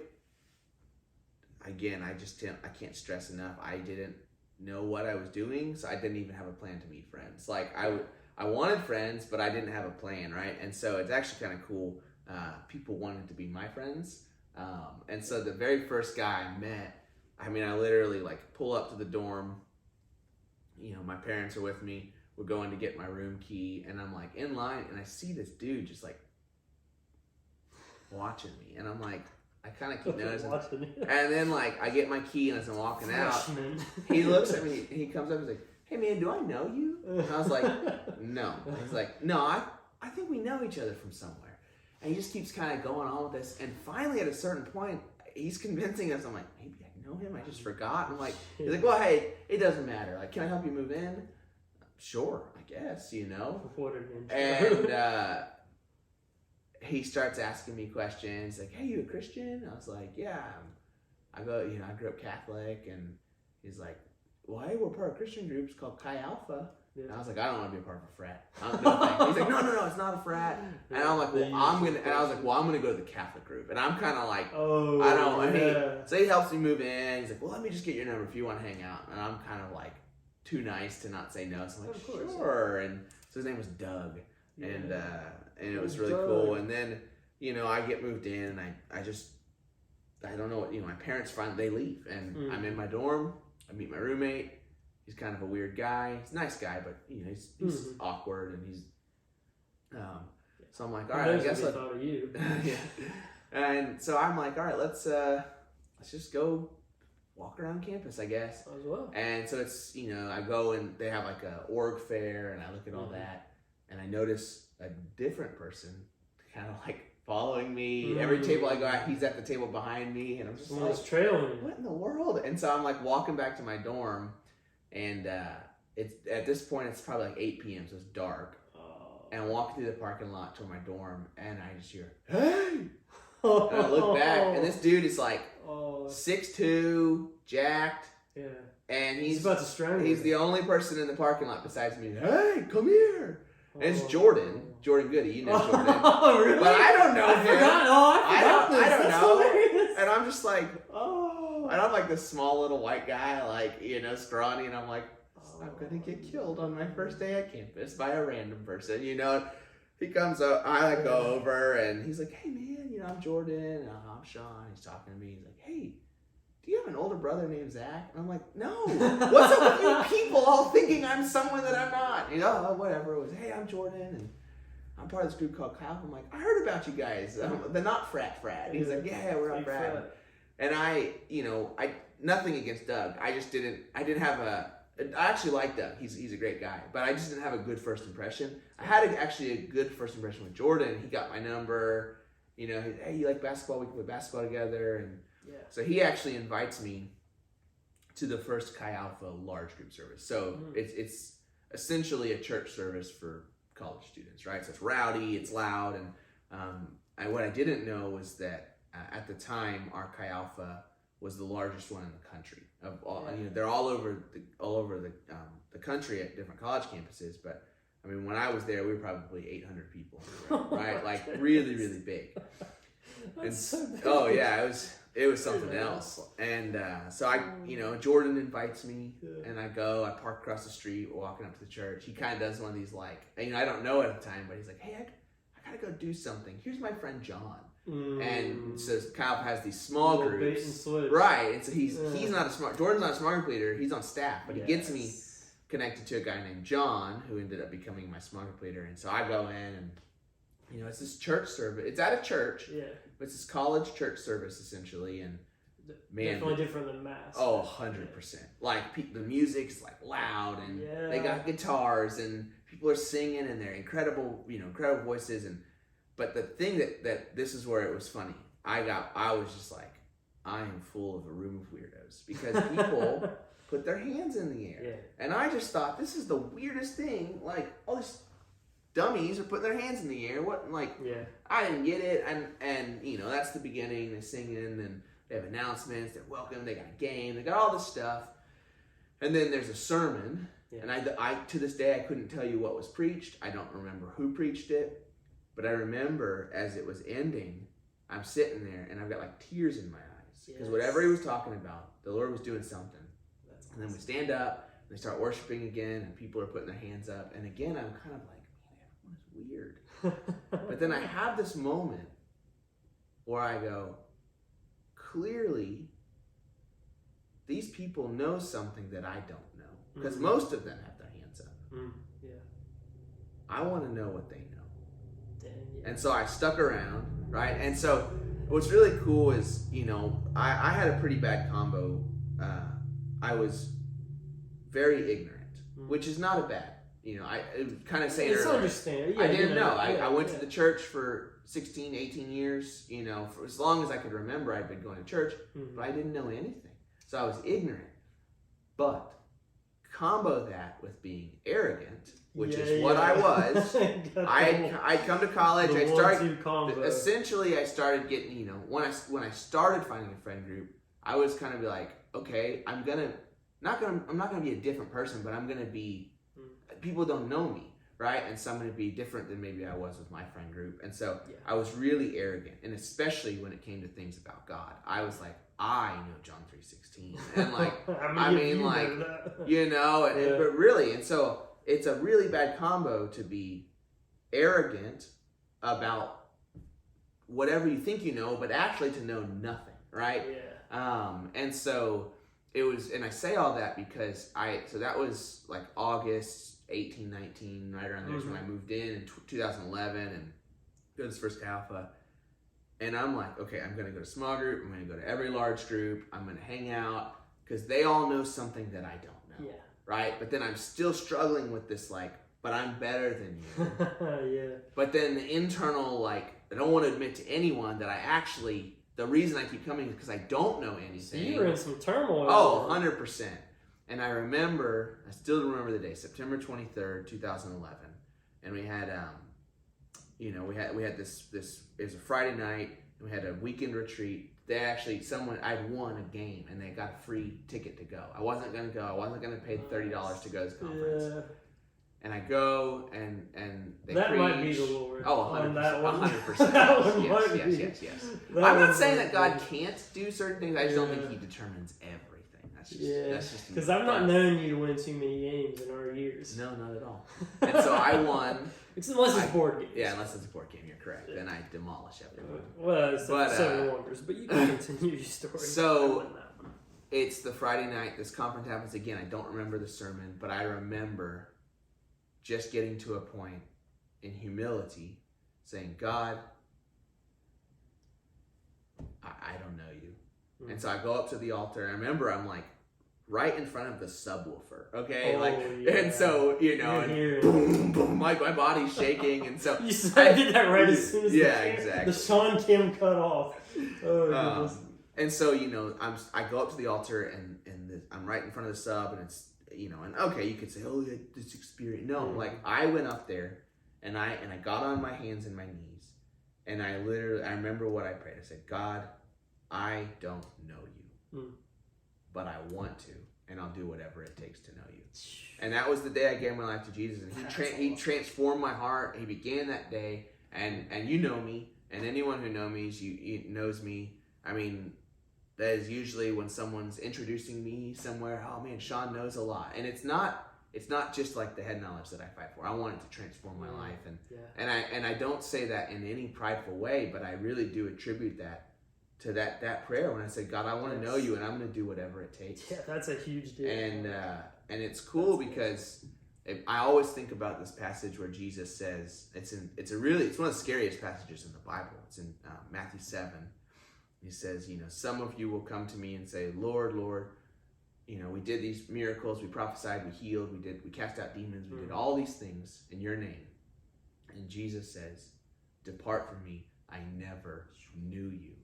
can't stress enough. I didn't know what I was doing, so I didn't even have a plan to meet friends. Like I wanted friends, but I didn't have a plan, right? And so it's actually kind of cool. People wanted to be my friends, and so the very first guy I met, I mean, I literally like pull up to the dorm. You know, my parents are with me. We're going to get my room key, and I'm like in line, and I see this dude just like watching me, and I'm like, I kind of keep noticing. And then like I get my key, and as I'm walking out, he looks at me, and he comes up and he's like, "Hey man, do I know you?" And I was like, "No." And he's like, "No, I think we know each other from somewhere." And he just keeps kind of going on with this, and finally at a certain point, he's convincing us. I'm like, maybe I know him. I just forgot. And I'm like, he's like, "Well, hey, it doesn't matter. Like, can I help you move in?" Sure, I guess, you know. And he starts asking me questions like, "Hey, you a Christian?" I was like, "Yeah." I grew up Catholic, and he's like, "Well, hey, we're part of a Christian group. It's called Chi Alpha." Yeah. And I was like, "I don't want to be a part of a frat." He's like, no, it's not a frat. And I'm like, "Well, I'm gonna go to the Catholic group." And I'm kind of like, So he helps me move in. He's like, "Well, let me just get your number if you want to hang out." And I'm kind of like too nice to not say no. So I'm like, "Sure." And so his name was Doug, and it was really cool. And then, you know, I get moved in, and I don't know what, you know, my parents finally, they leave, and I'm in my dorm. I meet my roommate. He's kind of a weird guy. He's a nice guy, but you know, he's awkward, and he's so I'm like, all right, I guess thought of you. Yeah. And so I'm like, all right, let's just go walk around campus, I guess. As well. And so it's, you know, I go, and they have like a org fair, and I look at all that, and I notice a different person kind of like following me. Every table I go at, he's at the table behind me, and I'm just like, trailing. What in the world? And so I'm like walking back to my dorm, and it's at this point it's probably like 8 p.m. so it's dark. And I'm walking through the parking lot toward my dorm, and I just hear, "Hey!" And I look back, and this dude is like 6'2", jacked. Yeah. And he's about to strangle. He's the only person in the parking lot besides me. "Hey, come here!" And it's Jordan Goody. You know Jordan. Oh, really? But I don't know him. I forgot I don't That's know. Hilarious. And I'm just like, oh. And I'm like this small little white guy, like, you know, scrawny, and I'm like, I'm gonna get killed on my first day at campus by a random person, you know. He comes up, I like go over, and he's like, "Hey man, you know, I'm Jordan, I'm Sean." He's talking to me. He's like, "Hey, do you have an older brother named Zach?" And I'm like, "No. What's up with you people all thinking I'm someone that I'm not?" You know, "Oh, whatever." It was, "Hey, I'm Jordan, and I'm part of this group called Kyle." I'm like, "I heard about you guys, the not frat." He's like, "Yeah, we're not frat." And I nothing against Doug. I actually like Doug. He's a great guy, but I just didn't have a good first impression. I had actually a good first impression with Jordan. He got my number. You know, "Hey, you like basketball? We can play basketball together." And so he actually invites me to the first Chi Alpha large group service. So it's essentially a church service for college students, right? So it's rowdy, it's loud, and what I didn't know was that at the time our Chi Alpha was the largest one in the country. Of all, you know, they're all over the country at different college campuses. But I mean, when I was there, we were probably 800 people, right? Like really, really big. Oh yeah, it was something else. And so I, you know, Jordan invites me, and I go. I park across the street, walking up to the church. He kind of does one of these like, you know, I don't know at the time, but he's like, "Hey, I gotta go do something. Here's my friend John." And so Kyle has these small groups, bait and switch. Right? And so he's not a smart. Jordan's not a smart group leader. He's on staff, but he gets me connected to a guy named John, who ended up becoming my small group leader. And so I go in, and you know, it's this church service. It's at a church. Yeah. But it's this college church service essentially, and man, definitely different than Mass. Oh, 100%. Like the music's like loud, and they got guitars, and people are singing, and they're incredible voices. But the thing that this is where it was funny. I was just like, I am full of a room of weirdos, because people put their hands in the air, and I just thought, this is the weirdest thing. Like, all these dummies are putting their hands in the air. What, like, I didn't get it. And you know, that's the beginning. They're singing, and they have announcements. They're welcome. They got a game. They got all this stuff. And then there's a sermon. And I to this day, I couldn't tell you what was preached. I don't remember who preached it. But I remember as it was ending, I'm sitting there and I've got like tears in my eyes because whatever he was talking about, the Lord was doing something. That's awesome. And then we stand up and they start worshiping again and people are putting their hands up. And again, I'm kind of like, man, everyone is weird. But then I have this moment where I go, clearly, these people know something that I don't know. Because most of them have their hands up. Yeah. I want to know what they know. Dang, yeah. And so I stuck around, right? And so what's really cool is, you know, I had a pretty bad combo. I was very ignorant, which is not a bad, you know, I kind of saying it's earlier. Understandable. I didn't know. I went to the church for 16, 18 years, you know, for as long as I could remember I'd been going to church, but I didn't know anything. So I was ignorant. But combo that with being arrogant, which is what I was. I'd come to college. I started getting, you know, when I started finding a friend group, I was kind of be like, okay, I'm not gonna be a different person, but I'm gonna be. People don't know me, right? And so I'm gonna be different than maybe I was with my friend group. And so I was really arrogant, and especially when it came to things about God, I was like, I know John 3:16, and like, I mean, like, you know, but really, and so it's a really bad combo to be arrogant about whatever you think you know, but actually to know nothing, right? And so it was, and I say all that because so that was like August 18, 19, right around there is when I moved in 2011 and go to this first Alpha. And I'm like, okay, I'm going to go to small group. I'm going to go to every large group. I'm going to hang out because they all know something that I don't know. Yeah. Right? But then I'm still struggling with this, like, but I'm better than you. But then the internal, like, I don't want to admit to anyone that I actually, the reason I keep coming is because I don't know anything. So you were in some turmoil. Oh, 100%. And I still remember the day, September 23rd, 2011. And we had, you know, we had this, it was a Friday night, and we had a weekend retreat. I'd won a game, and they got a free ticket to go. I wasn't going to go. I wasn't going to pay $30 to go to this conference. Yeah. And I go, and they that preach. Might be the Lord. Oh, 100%. Yes. I'm not saying that God can't do certain things. I just don't think He determines everything. That's just because I've not known you to win too many games in our years. No, not at all. And so I won. Unless it's board games. Yeah, unless it's a board game, you're correct. Then I demolish everyone. Well, it's Seven Wonders, but you can continue your story. So it's the Friday night. This conference happens again. I don't remember the sermon, but I remember just getting to a point in humility saying, God, I don't know you. And so I go up to the altar. I remember I'm like right in front of the subwoofer, okay? And so, you know, and boom, boom, my body's shaking. And so you did that right as soon as exactly. The Sean Kim cut off. And so, you know, I go up to the altar and I'm right in front of the sub, and it's, you know, and okay, you could say, oh, this experience. No, like I went up there and I got on my hands and my knees, and I remember what I prayed. I said, God, I don't know you, but I want to, and I'll do whatever it takes to know you. And that was the day I gave my life to Jesus, and he transformed my heart. He began that day, and you know me, and anyone who knows me. I mean, that is usually when someone's introducing me somewhere. Oh man, Sean knows a lot, and it's not just like the head knowledge that I fight for. I want it to transform my life, and I don't say that in any prideful way, but I really do attribute that to that prayer when I said, God, I want to know you, and I'm going to do whatever it takes. Yeah, that's a huge deal. And it's cool because I always think about this passage where Jesus says, it's one of the scariest passages in the Bible. It's in Matthew 7. He says, you know, some of you will come to me and say, Lord, Lord, you know, we did these miracles, we prophesied, we healed, we cast out demons, we did all these things in your name. And Jesus says, depart from me, I never knew you.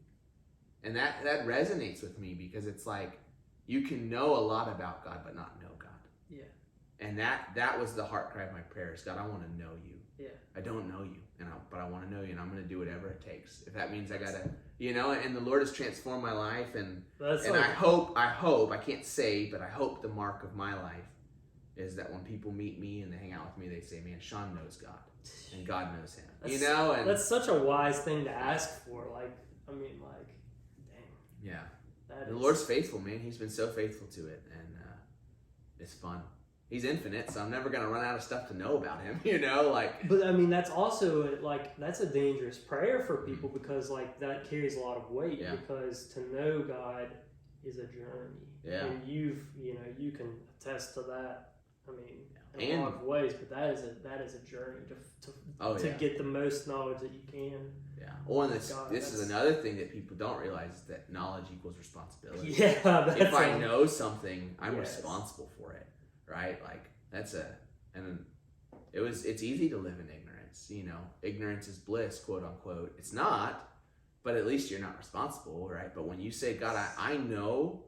And that resonates with me because it's like you can know a lot about God but not know God. Yeah. And that was the heart cry of my prayers. God, I want to know you. Yeah. I don't know you, but I want to know you, and I'm going to do whatever it takes. If that means I got to, you know, and the Lord has transformed my life, and I hope, I can't say, but I hope the mark of my life is that when people meet me and they hang out with me, they say, man, Sean knows God, and God knows him. And that's such a wise thing to ask for. Like, I mean, like, dang. Yeah. The Lord's faithful, man. He's been so faithful to it, and it's fun. He's infinite, so I'm never gonna run out of stuff to know about him. Like. But I mean, that's also like that's a dangerous prayer for people because like that carries a lot of weight because to know God is a journey. Yeah. And you can attest to that. I mean, in a lot of ways, but that is a journey to get the most knowledge that you can. Yeah. Well, and this is another thing that people don't realize is that knowledge equals responsibility. Yeah. If I know something, I'm responsible for it, right? Like it's easy to live in ignorance. Ignorance is bliss, quote unquote. It's not, but at least you're not responsible, right? But when you say, God, I know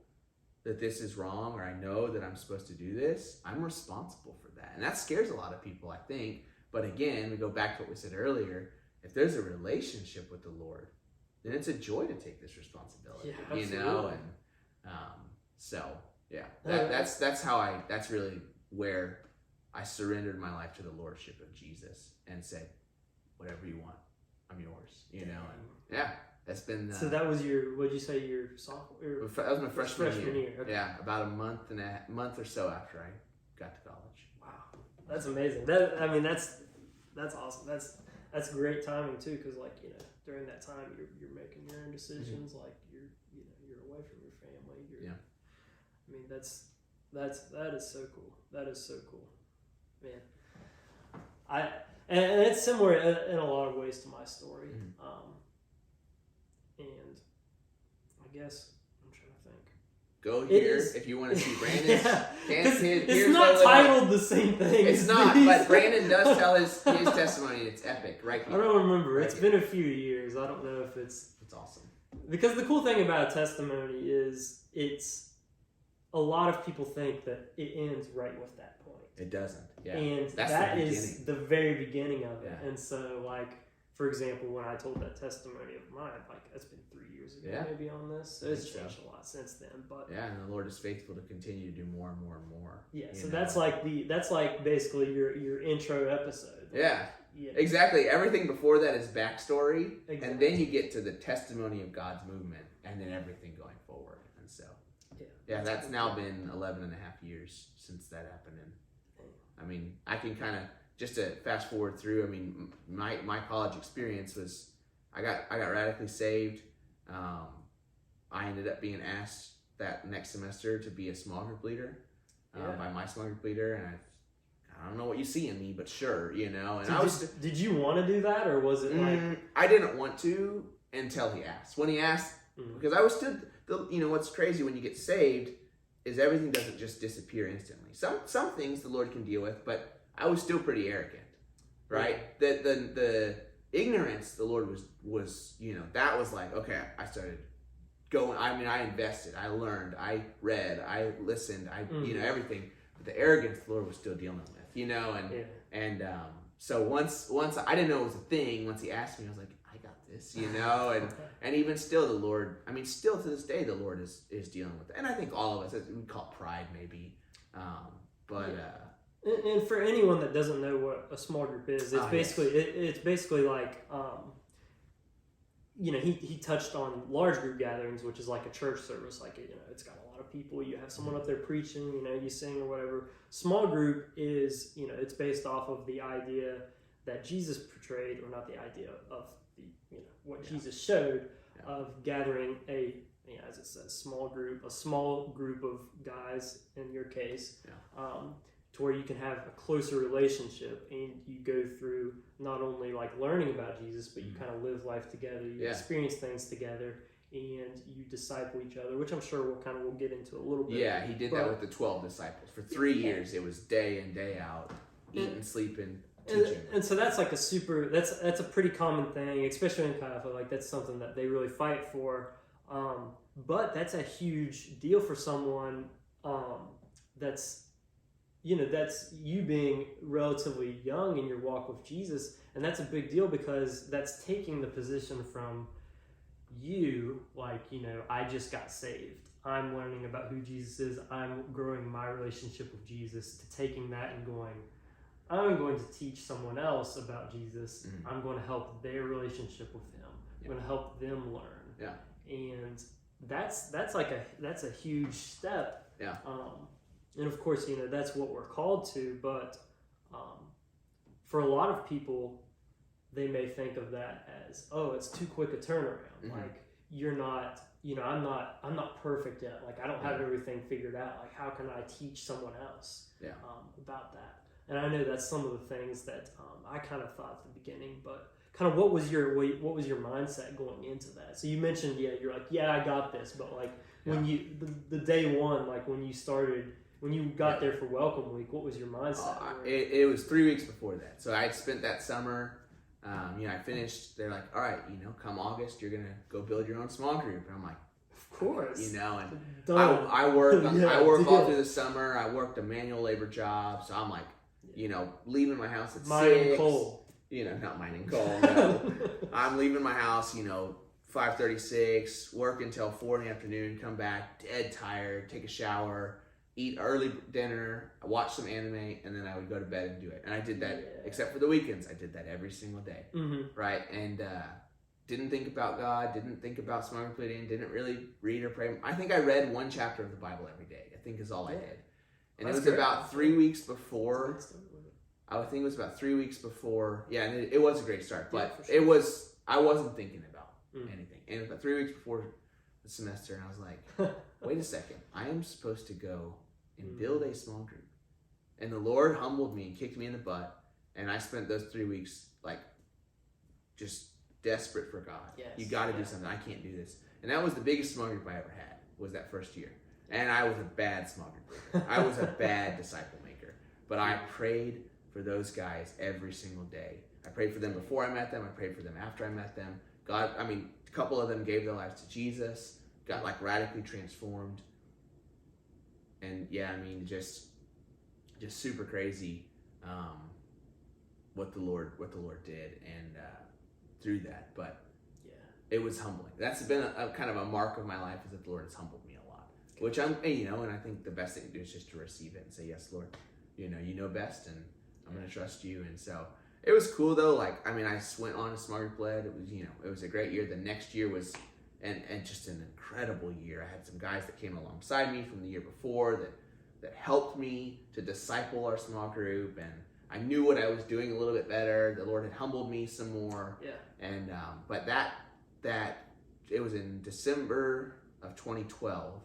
that this is wrong, or I know that I'm supposed to do this, I'm responsible for that. And that scares a lot of people, I think. But again, we go back to what we said earlier. If there's a relationship with the Lord, then it's a joy to take this responsibility. Absolutely. That's really where I surrendered my life to the Lordship of Jesus and said, whatever you want, I'm yours, that's been. So that was what'd you say, your sophomore? That was my freshman year. Okay. Yeah, about a month or so after I got to college. Wow, that's amazing. That's awesome. That's great timing too, because during that time you're making your own decisions. Like you're away from your family. I mean that is so cool. That is so cool, man. And it's similar in a lot of ways to my story. And I guess I'm trying to think. Go here if you want to see Brandon's. It's not titled the same thing. It's not, but Brandon does tell his testimony. It's epic, right? I don't remember. It's been a few years. I don't know if it's awesome. Because the cool thing about a testimony is a lot of people think that it ends right with that point. It doesn't. Yeah. And that is the very beginning of it. Yeah. And so, for example, when I told that testimony of mine, that's been 3 years ago maybe on this. So it's changed a lot since then. But and the Lord is faithful to continue to do more and more and more. Yeah. So that's basically your intro episode. Yeah. Exactly. Everything before that is backstory, and then you get to the testimony of God's movement, and then everything going forward. And so, that's now been 11 and a half years since that happened. And I mean, I can kind of just to fast forward through. I mean, my college experience was I got radically saved. I ended up being asked that next semester to be a small group leader by my small group leader, and I don't know what you see in me, but sure, And did you want to do that, or was it I didn't want to until he asked. When he asked, because I was still, what's crazy when you get saved is everything doesn't just disappear instantly. Some things the Lord can deal with, but I was still pretty arrogant, right? Yeah. The ignorance the Lord was that was like, okay, I started going. I mean, I invested, I learned, I read, I listened, everything. But the arrogance the Lord was still dealing with, so once I didn't know it was a thing. Once he asked me, I was like, I got this, and even still the Lord, still to this day the Lord is dealing with it. And I think all of us, we call it pride maybe, and for anyone that doesn't know what a small group is, it's basically like he touched on large group gatherings, which is like a church service. It's got a lot of people. You have someone up there preaching. You sing or whatever. Small group is it's based off of the idea that Jesus portrayed, or not the idea of the what Jesus showed of gathering as it says, a small group of guys in your case. To where you can have a closer relationship, and you go through not only learning about Jesus, but you kind of live life together, you experience things together, and you disciple each other, which I'm sure we'll get into a little bit. Yeah, he did that with the 12 disciples. For 3 years, it was day in, day out, eating, sleeping, teaching. And so that's that's a pretty common thing, especially in Caiaphas. That's something that they really fight for. But that's a huge deal for someone that's you being relatively young in your walk with Jesus, and that's a big deal because that's taking the position from you, I just got saved. I'm learning about who Jesus is. I'm growing my relationship with Jesus, to taking that and going, I'm going to teach someone else about Jesus. I'm going to help their relationship with him. I'm going to help them learn. Yeah. And that's a huge step. Yeah. And of course, that's what we're called to, but for a lot of people, they may think of that as, oh, it's too quick a turnaround. Mm-hmm. Like, you're not, I'm not perfect yet. Like, I don't have everything figured out. Like, how can I teach someone else about that? And I know that's some of the things that I kind of thought at the beginning, but kind of what was your mindset going into that? So you mentioned, you're like, I got this, but like when you, the day one, like when you started, when you got there for Welcome Week, what was your mindset? It was 3 weeks before that. So I had spent that summer, I finished, they're like, all right, come August, you're going to go build your own small group. And I'm like, of course. And I worked all through the summer. I worked a manual labor job. So I'm like, leaving my house at 6. Mining coal. Not mining coal. No. I'm leaving my house, 5:36, work until 4 in the afternoon, come back dead tired, take a shower, eat early dinner, watch some anime, and then I would go to bed and do it. And I did that, except for the weekends. I did that every single day, right? And didn't think about God, didn't think about small group leading, didn't really read or pray. I think I read 1 chapter of the Bible every day. I think is all I did. And it was about 3 weeks before. I think it was about 3 weeks before. Yeah, and it was a great start, but it was. I wasn't thinking about anything. And it was about 3 weeks before the semester, and I was like, "Wait a second! I am supposed to go and build a small group." And the Lord humbled me and kicked me in the butt, and I spent those 3 weeks like just desperate for God. Yes. You got to do something. I can't do this. And that was the biggest small group I ever had. Was that first year, and I was a bad small group leader. I was a bad disciple maker. But I prayed for those guys every single day. I prayed for them before I met them. I prayed for them after I met them. God, a couple of them gave their lives to Jesus, got like radically transformed. And just super crazy what the Lord did and through that. But it was humbling. That's been a kind of a mark of my life, is that the Lord has humbled me a lot. Which and I think the best thing to do is just to receive it and say, yes, Lord, you know best, and I'm going to trust you. And so it was cool though. I went on a small group led. It was, it was a great year. The next year was, and just an incredible year. I had some guys that came alongside me from the year before that helped me to disciple our small group. And I knew what I was doing a little bit better. The Lord had humbled me some more. Yeah. And, but that it was in December of 2012.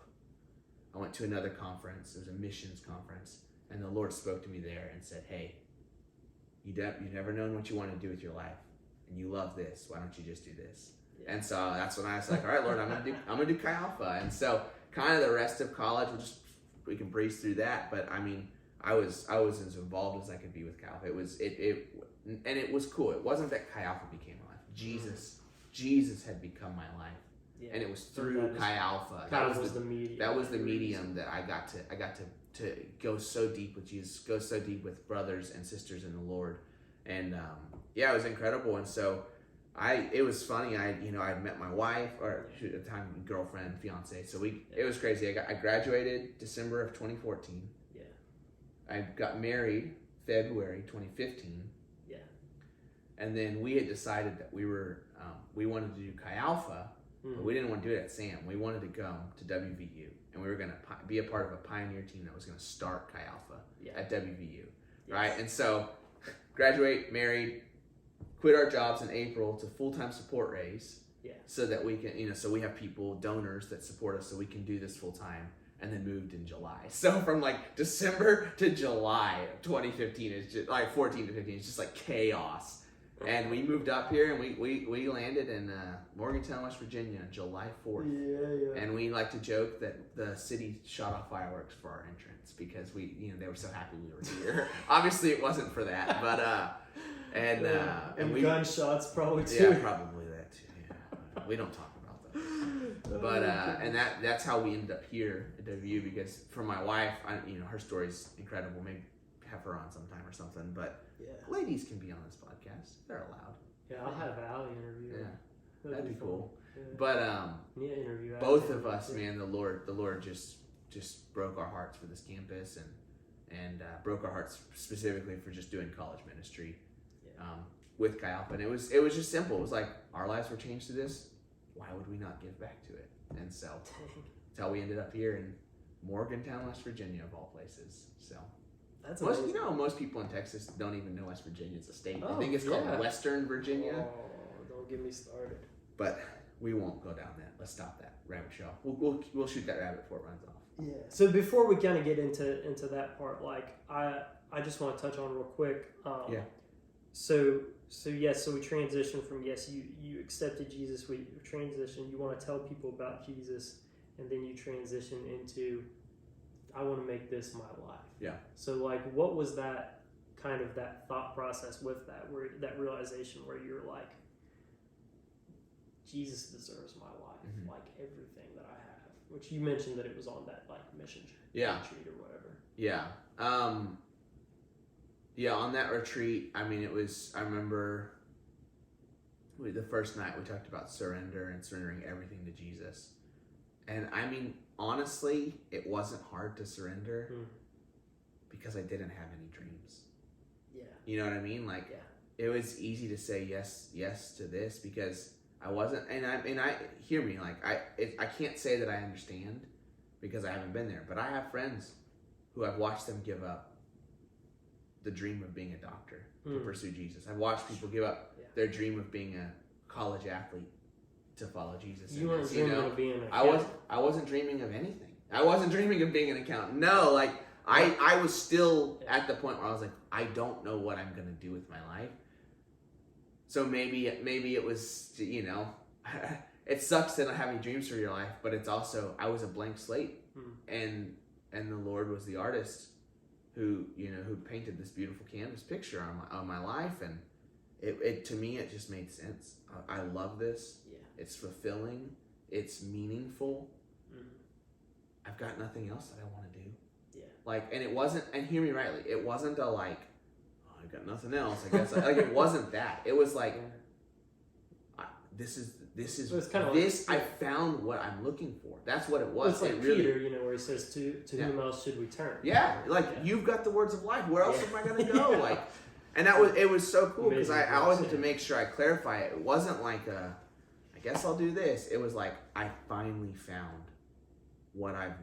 I went to another conference. It was a missions conference. And the Lord spoke to me there and said, hey, you've never known what you want to do with your life, and you love this. Why don't you just do this? Yeah. And so that's when I was like, all right, Lord, I'm gonna do Chi Alpha. And so kind of the rest of college, we can breeze through that. But I was as involved as I could be with Chi Alpha. It was cool. It wasn't that Chi Alpha became my life. Jesus had become my life. Yeah. And it was through Chi Alpha. That was the medium. That was the medium that I got to go so deep with Jesus, go so deep with brothers and sisters in the Lord. And it was incredible. And so it was funny. I met my wife, or at the time girlfriend, fiance. So it was crazy. I graduated December of 2014. Yeah. I got married February 2015. Yeah. And then we had decided that we wanted to do Chi Alpha, but we didn't want to do it at SAM. We wanted to go to WVU, and we were going to be a part of a pioneer team that was going to start Chi Alpha at WVU, right? And so, graduate, married, quit our jobs in April to full-time support raise, so that we can, so we have donors that support us, so we can do this full-time, and then moved in July. So from December to July of 2015 is just 14 to 15 is just chaos. And we moved up here, and we landed in Morgantown, West Virginia, on July 4th. Yeah. And we like to joke that the city shot off fireworks for our entrance because they were so happy we were here. Obviously, it wasn't for that, but and we gunshots probably too. Yeah, probably that too. Yeah, we don't talk about that. But and that's how we ended up here at WVU, because for my wife, her story's incredible. Maybe have her on sometime or something, but. Yeah. Ladies can be on this podcast. They're allowed. Yeah, I'll have Allie interview. Yeah, that'd be cool. Yeah. But interview both of us, man, the Lord just broke our hearts for this campus, and broke our hearts specifically for just doing college ministry with Chi Alpha. And it was just simple. It was like our lives were changed to this. why would we not give back to it? And so that's how we ended up here in Morgantown, West Virginia, of all places. So that's most people in Texas don't even know West Virginia is a state. Oh, I think it's called Western Virginia. Oh, don't get me started. But we won't go down that. Let's stop that rabbit trail. We'll shoot that rabbit before it runs off. Yeah. So before we kind of get into that part, like I just want to touch on real quick. So we transition from you accepted Jesus. We transition. You want to tell people about Jesus, and then you transition into I want to make this my life. Yeah. So like, what was that kind of that thought process with that, where that realization where you're like, Jesus deserves my life, like everything that I have. Which you mentioned that it was on that like mission retreat or whatever. Yeah. On that retreat, I mean, I remember the first night we talked about surrender and surrendering everything to Jesus. And I mean, honestly, it wasn't hard to surrender because I didn't have any dreams. Yeah. You know what I mean? Like, it was easy to say yes to this because I wasn't, and I hear me, like, I can't say that I understand because I haven't been there, but I have friends who I've watched them give up the dream of being a doctor to pursue Jesus. I've watched people give up their dream of being a college athlete to follow Jesus. You weren't dreaming of being an accountant. I wasn't dreaming of anything. I wasn't dreaming of being an accountant. No, like I was still at the point where I was like, I don't know what I'm gonna do with my life. So maybe it was, it sucks to not have any dreams for your life, but it's also I was a blank slate, and the Lord was the artist who painted this beautiful canvas picture on my life, and it to me it just made sense. I love this. Yeah. It's fulfilling. It's meaningful. I've got nothing else that I want to do. Yeah. Like, and it wasn't. And hear me rightly. It wasn't a like, oh, I've got nothing else. I guess like it wasn't that. It was like, this is. It was kind of this. Like, I found what I'm looking for. That's what it was. It's like Peter, where he says, "To whom else should we turn?" Yeah, like you've got the words of life. Where else am I gonna go? Like, and it was so cool because I always have to make sure I clarify it. It wasn't like I guess I'll do this. It was like I finally found what I've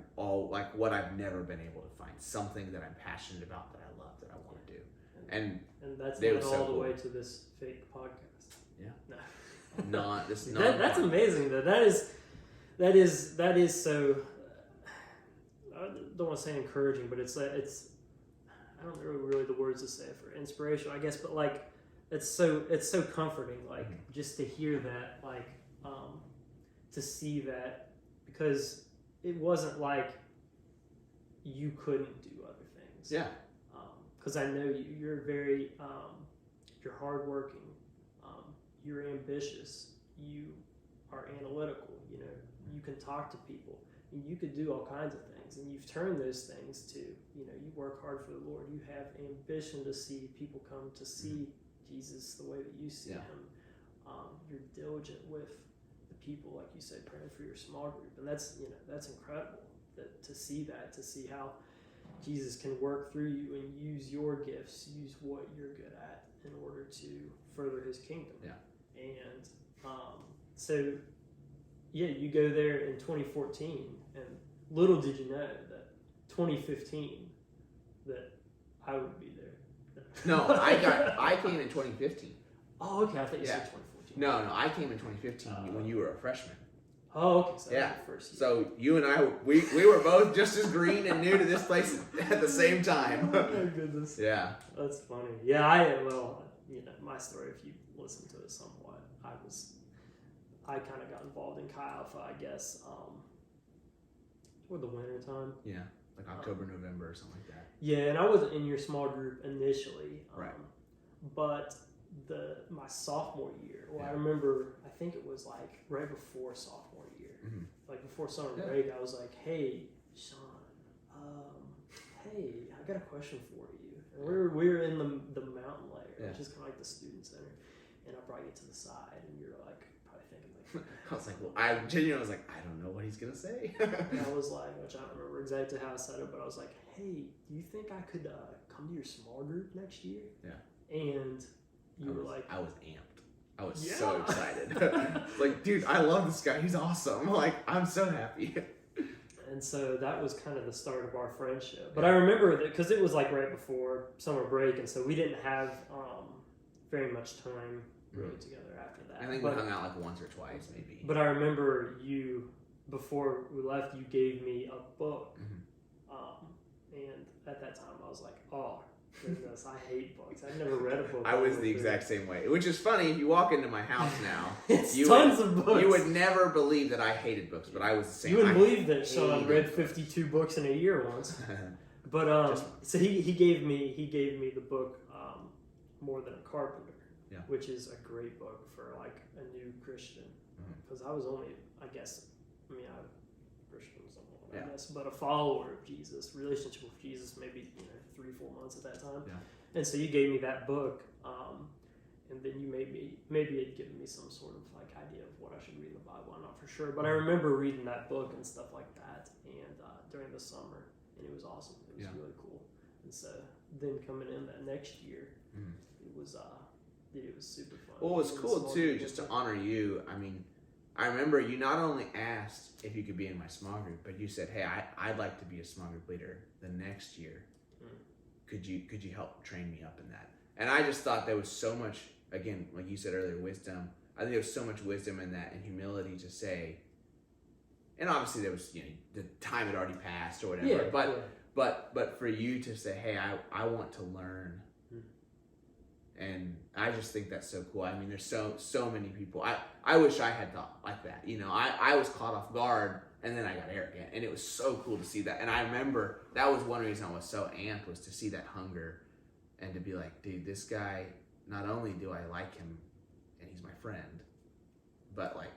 never been able to find. Something that I'm passionate about, that I love, that I want to do. And that's led all the way to this fake podcast. Yeah. No. That's amazing though. That is so. I don't want to say encouraging, but it's I don't know really the words to say for inspiration, I guess, but like it's so comforting, like just to hear that, like to see that, because it wasn't like you couldn't do other things. Yeah. Because I know you're very you're hardworking. You're ambitious, you are analytical, you can talk to people, and you could do all kinds of things, and you've turned those things to, you work hard for the Lord, you have ambition to see people come to see Jesus the way that you see him, you're diligent with the people, like you said, praying for your small group, and that's incredible, to see how Jesus can work through you and use your gifts, use what you're good at in order to further his kingdom. Yeah. And you go there in 2014, and little did you know that 2015 that I would be there. No, I came in 2015. Oh, okay. I thought you said 2014. No, I came in 2015 when you were a freshman. Oh, okay. So that was your first year. So you and I, we were both just as green and new to this place at the same time. Oh my goodness. Yeah. That's funny. Yeah, my story, if you listen to it somewhat, I kind of got involved in Chi Alpha, I guess, toward the winter time. Yeah, like October, November, or something like that. Yeah, and I wasn't in your small group initially. Right. But my sophomore year, I remember, I think it was like right before sophomore year, like before summer break, I was like, hey, Sean, hey, I got a question for you. And we were in the mountain layer, which is kind of like the student center, and I brought you to the side, and you're like probably thinking like, I was like, well, I was like, I don't know what he's gonna say. And I was like, which I don't remember exactly how I said it, but I was like, hey, do you think I could come to your small group next year? Yeah. And you were like, I was amped. I was so excited. Like, dude, I love this guy. He's awesome. Like, I'm so happy. And so that was kind of the start of our friendship. But I remember that because it was like right before summer break, and so we didn't have very much time really together after that. I think we hung out like once or twice, maybe. But I remember you, before we left, you gave me a book. And at that time, I was like, oh, goodness, I hate books. I've never read a book. I was the exact same way. Which is funny, if you walk into my house now, it's tons of books. You would never believe that I hated books, but I was the same. You wouldn't believe that Sean read 52 books in a year once. But so he gave me the book More Than a Carpenter, which is a great book for like a new Christian. Because I was only, I guess, I was a Christian somewhat, I guess, but a follower of Jesus, relationship with Jesus, maybe 3-4 months at that time. And so you gave me that book, and then you maybe it given me some sort of like idea of what I should read in the Bible. I'm not for sure, but I remember reading that book and stuff like that, and during the summer, and it was awesome. It was really cool. And so then coming in that next year, it was super fun. Well, it was cool too, just to honor you. I mean, I remember you not only asked if you could be in my small group, but you said, "Hey, I'd like to be a small group leader the next year. Could you help train me up in that?" And I just thought there was so much, again, like you said earlier, wisdom. I think there was so much wisdom in that, and humility to say. And obviously there was, the time had already passed or whatever. But for you to say, "Hey, I want to learn," and I just think that's so cool. I mean, there's so many people. I wish I had thought like that. I was caught off guard. And then I got arrogant, and it was so cool to see that. And I remember that was one reason I was so amped, was to see that hunger and to be like, dude, this guy, not only do I like him and he's my friend, but like,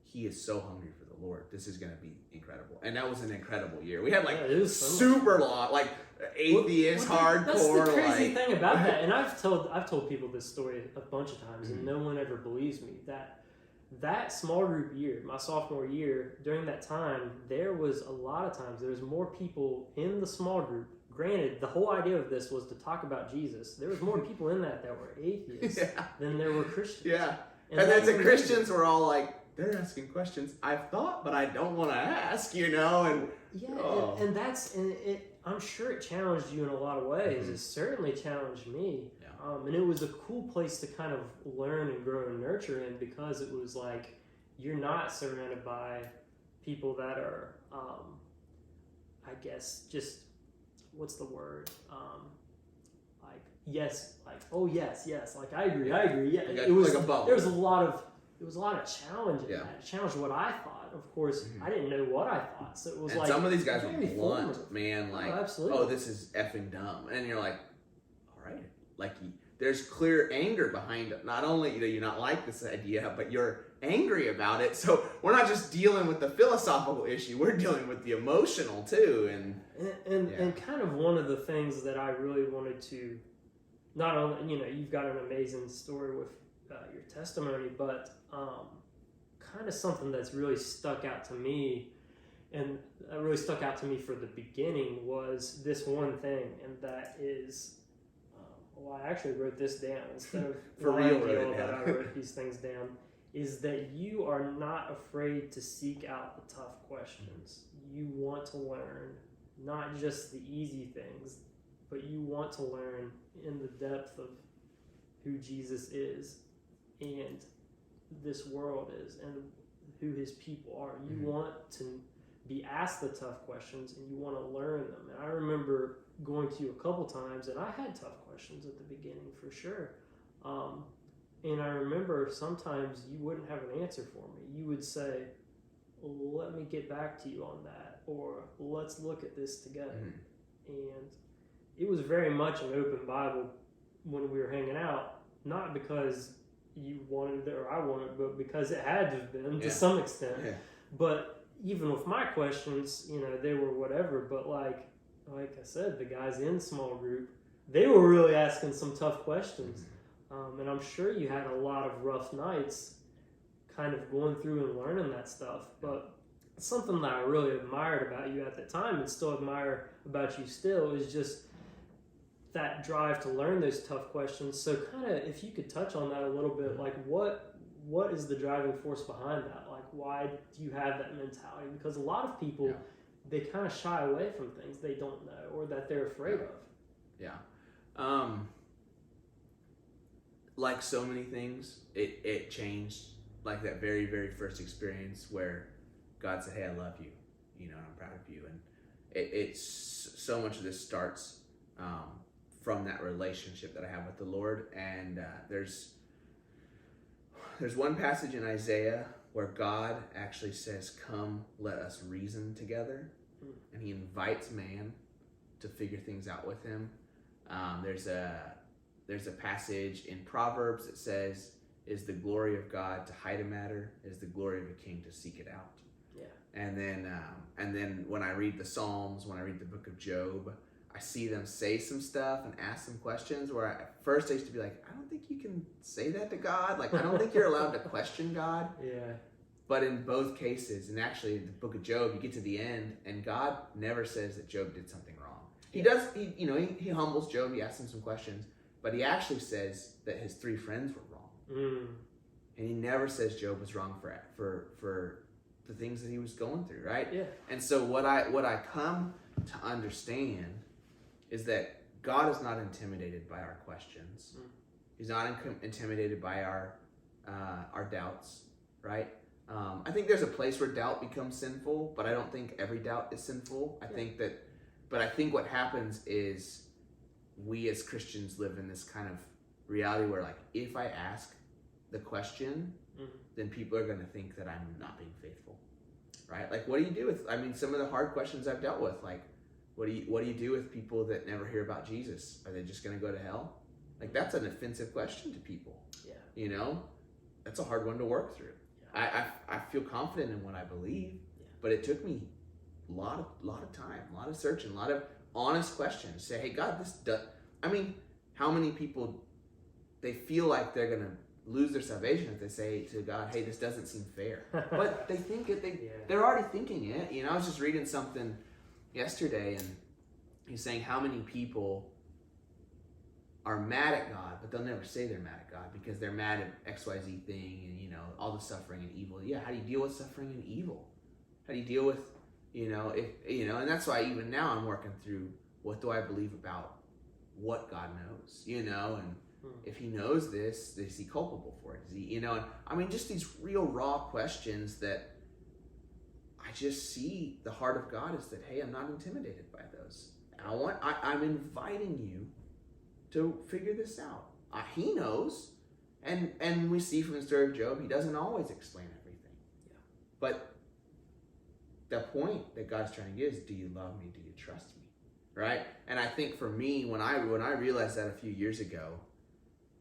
he is so hungry for the Lord. This is going to be incredible. And that was an incredible year. We had like super long, like atheist, hardcore. That's the crazy thing about that. And I've told people this story a bunch of times, and no one ever believes me. That small group year, my sophomore year, during that time, there was a lot of times, there was more people in the small group. Granted, the whole idea of this was to talk about Jesus. There was more people in that were atheists than there were Christians. Yeah. And then the Christians were all like, they're asking questions I've thought, but I don't want to ask, and I'm sure it challenged you in a lot of ways. It certainly challenged me. And it was a cool place to kind of learn and grow and nurture in, because it was like, you're not surrounded by people that are, I guess, just, what's the word? Like, yes, like, oh, yes, like, I agree. Yeah, it was like a bubble. There was a lot of challenge in that. It challenged what I thought. Of course, I didn't know what I thought. So it was like, some of these guys were blunt, man. Like, absolutely. Oh, this is effing dumb. And you're like, all right. Like, there's clear anger behind it. Not only do you not like this idea, but you're angry about it. So we're not just dealing with the philosophical issue. We're dealing with the emotional too. And kind of one of the things that I really wanted to, not only, you've got an amazing story with your testimony, but kind of something that's really stuck out to me, and really stuck out to me for the beginning, was this one thing, and that is, I actually wrote this down instead of for real that I wrote these things down, is that you are not afraid to seek out the tough questions. You want to learn, not just the easy things, but you want to learn in the depth of who Jesus is and this world is and who his people are. You want to be asked the tough questions, and you want to learn them. And I remember going to you a couple times, and I had tough questions at the beginning for sure. And I remember sometimes you wouldn't have an answer for me. You would say, let me get back to you on that, or let's look at this together. And it was very much an open Bible when we were hanging out, not because you wanted it or I wanted it, but because it had to have been to some extent. But even with my questions, they were whatever, but like I said, the guys in small group, they were really asking some tough questions. And I'm sure you had a lot of rough nights kind of going through and learning that stuff. But something that I really admired about you at the time, and still admire about you still, is just that drive to learn those tough questions. So kind of, if you could touch on that a little bit, like what is the driving force behind that? Like, why do you have that mentality? Because a lot of people, they kind of shy away from things they don't know or that they're afraid of. Yeah. Like so many things, it changed, like that very, very first experience where God said, hey, I love you, you know, and I'm proud of you. And it's so much of this starts from that relationship that I have with the Lord. And there's one passage in Isaiah where God actually says, come, let us reason together. And he invites man to figure things out with him. There's a passage in Proverbs that says, is the glory of God to hide a matter, is the glory of a king to seek it out. Yeah. And then when I read the Psalms, when I read the book of Job, I see them say some stuff and ask some questions where at first I used to be like, I don't think you can say that to God. Like, I don't think you're allowed to question God. Yeah. But in both cases, and actually the book of Job, you get to the end and God never says that Job did something wrong. He does, he humbles Job, he asks him some questions, but he actually says that his 3 friends were wrong. And he never says Job was wrong for the things that he was going through, right? Yeah. And so what I come to understand is that God is not intimidated by our questions. He's not intimidated by our doubts, right? I think there's a place where doubt becomes sinful, but I don't think every doubt is sinful. I think what happens is we as Christians live in this kind of reality where, like, if I ask the question, then people are going to think that I'm not being faithful, right? Like, what do you do with, some of the hard questions I've dealt with, like, what do you do with people that never hear about Jesus? Are they just going to go to hell? Like, that's an offensive question to people. Yeah. You know, that's a hard one to work through. Yeah. I feel confident in what I believe, but it took me a lot of time, a lot of searching, a lot of honest questions. Say, hey, God, this does. How many people, they feel like they're gonna lose their salvation if they say to God, hey, this doesn't seem fair. But they think it. They're already thinking it. You know, I was just reading something yesterday, and he's saying how many people are mad at God, but they'll never say they're mad at God because they're mad at XYZ thing and, all the suffering and evil. Yeah, how do you deal with suffering and evil? How do you deal with, and that's why even now I'm working through what do I believe about what God knows, and if he knows this, is he culpable for it? Is he, and just these real raw questions that I just see the heart of God is that, hey, I'm not intimidated by those. And I'm inviting you to figure this out. He knows, and we see from the story of Job, he doesn't always explain everything. Yeah. But the point that God's trying to get is, do you love me? Do you trust me? Right? And I think for me, when I realized that a few years ago,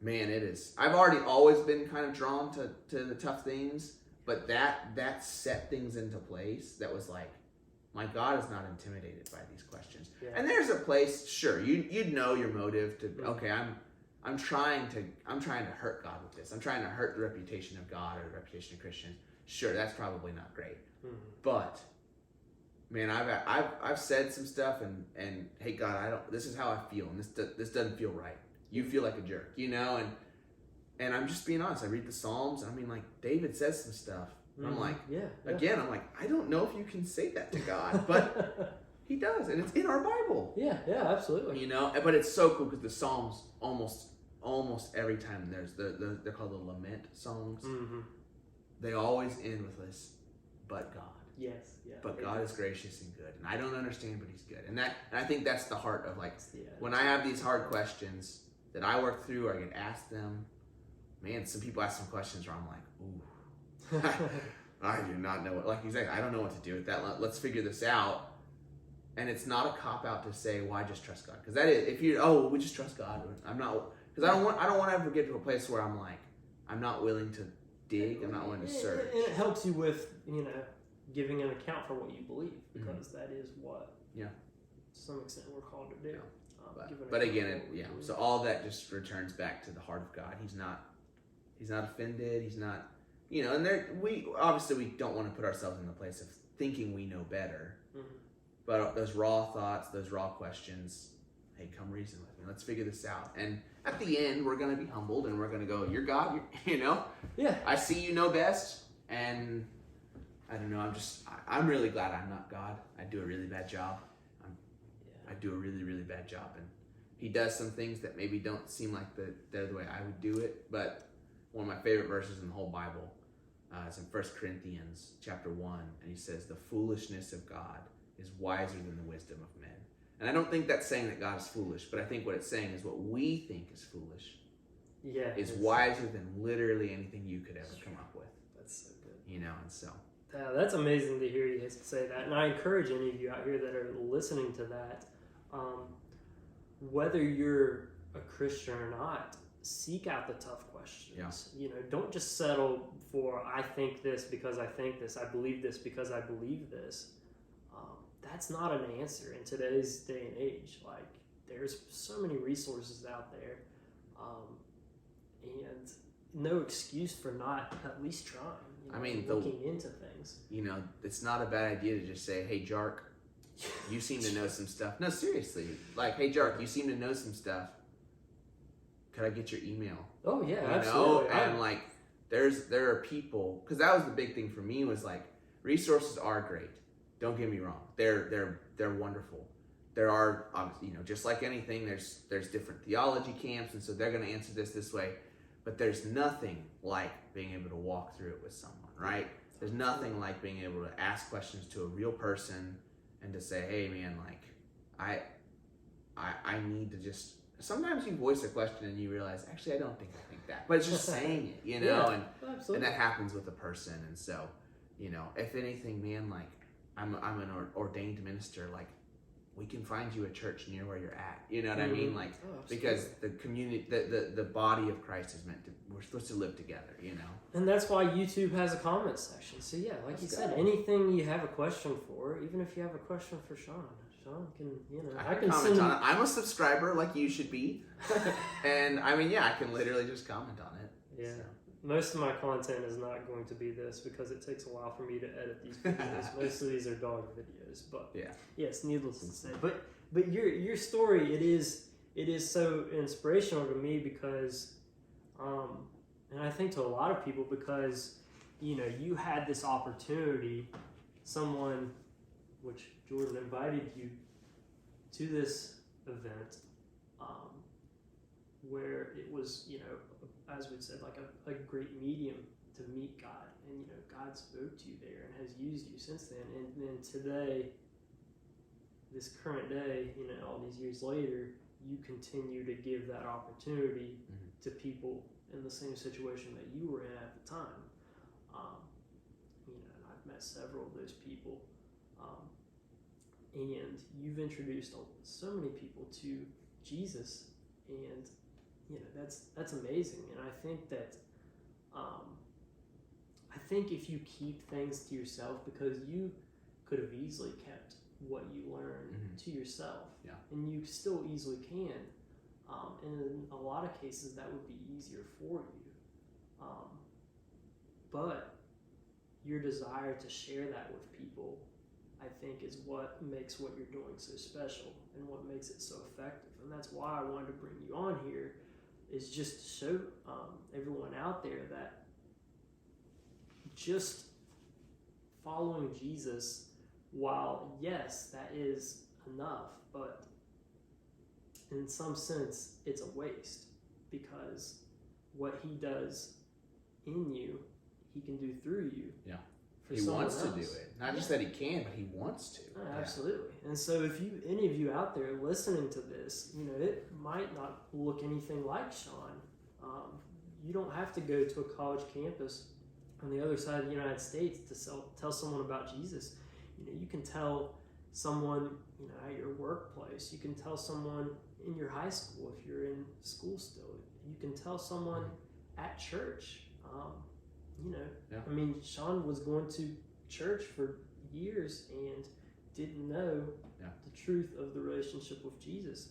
man, it is. I've already always been kind of drawn to the tough things, but that set things into place that was like, my God is not intimidated by these questions. Yeah. And there's a place, sure, you'd know your motive to, okay, I'm trying to hurt God with this. I'm trying to hurt the reputation of God or the reputation of Christians. Sure, that's probably not great. But man, I've said some stuff and hey God, this is how I feel, and this doesn't feel right. You feel like a jerk, and I'm just being honest. I read the Psalms, like David says some stuff. I'm like, again, I'm like, I don't know if you can say that to God, but he does, and it's in our Bible. Yeah, absolutely. But it's so cool because the Psalms almost every time they're called the lament Psalms. Mm-hmm. They always end with this, but God. Yes, yeah. But God is gracious and good, and I don't understand, but he's good. And I think that's the heart of when I have these hard questions that I work through or I get asked them. Man, some people ask some questions where I'm like, ooh, I do not know what. Like exactly, I don't know what to do with that. Let's figure this out. And it's not a cop out to say, well, I just trust God, because that is if we just trust God. I'm not, because I don't want to ever get to a place where I'm like, I'm not willing to dig. I'm not willing to search. And it helps you with giving an account for what you believe, because that is what, to some extent, we're called to do. But again, so all that just returns back to the heart of God. He's not offended. He's not, and we don't want to put ourselves in the place of thinking we know better. Mm-hmm. But those raw thoughts, those raw questions, hey, come reason with me. Let's figure this out. And at the end, we're going to be humbled and we're going to go, you're God, you know? Yeah. I see you know best. And I don't know, I'm really glad I'm not God. I do a really bad job. I do a really, really bad job. And he does some things that maybe don't seem like they're the way I would do it. But one of my favorite verses in the whole Bible is in 1 Corinthians chapter 1. And he says, the foolishness of God is wiser than the wisdom of men. And I don't think that's saying that God is foolish, but I think what it's saying is what we think is foolish is wiser than literally anything you could ever come up with. That's so good. You know, and so. Yeah, that's amazing to hear you say that. And I encourage any of you out here that are listening to that, whether you're a Christian or not, seek out the tough questions. Yeah. You know, don't just settle for, I think this because I think this, I believe this because I believe this. That's not an answer in today's day and age. Like, there's so many resources out there, and no excuse for not at least trying. You know, I mean, looking into things. You know, it's not a bad idea to just say, hey, Jark, you seem to know some stuff. No, seriously. Like, hey, Jark, you seem to know some stuff. Could I get your email? Oh, yeah, you absolutely. Know? And, like, there are people, because that was the big thing for me was, like, resources are great. Don't get me wrong. They're wonderful. There are, you know, just like anything, there's different theology camps, and so they're going to answer this way. But there's nothing like being able to walk through it with someone, right? There's nothing like being able to ask questions to a real person and to say, hey, man, like, I need to just... Sometimes you voice a question and you realize, actually, I don't think I think that. But it's just saying it, you know? Yeah, and that happens with a person. And so, you know, if anything, man, like, I'm an ordained minister, like, we can find you a church near where you're at. You know what I mean? Like, because the community, the body of Christ is meant to, we're supposed to live together, you know? And that's why YouTube has a comment section. So yeah, like you said, anything you have a question for, even if you have a question for Sean can, you know, I can comment on it. I'm a subscriber like you should be. And I mean, yeah, I can literally just comment on it. Yeah. So. Most of my content is not going to be this because it takes a while for me to edit these videos. Most of these are dog videos, but yes, needless to say. But your story, it is so inspirational to me because, and I think to a lot of people because, you know, you had this opportunity, someone, which Jordan invited you to this event, where it was, you know, as we said, like a great medium to meet God. And, you know, God spoke to you there and has used you since then. And then today, this current day, you know, all these years later, you continue to give that opportunity to people in the same situation that you were in at the time. You know, and I've met several of those people. And you've introduced so many people to Jesus, and you know, that's amazing. And I think that if you keep things to yourself, because you could have easily kept what you learned to yourself, and you still easily can, and in a lot of cases that would be easier for you, but your desire to share that with people, I think, is what makes what you're doing so special and what makes it so effective. And that's why I wanted to bring you on here, is just to show everyone out there that just following Jesus, while yes, that is enough, but in some sense it's a waste, because what he does in you, he can do through you. Yeah. He wants to do it. Not just that he can, but he wants to. Oh, absolutely. And so if any of you out there listening to this, you know, it might not look anything like Sean. You don't have to go to a college campus on the other side of the United States to tell someone about Jesus. You know, you can tell someone, you know, at your workplace. You can tell someone in your high school if you're in school still. You can tell someone at church. You know, I mean, Sean was going to church for years and didn't know the truth of the relationship with Jesus.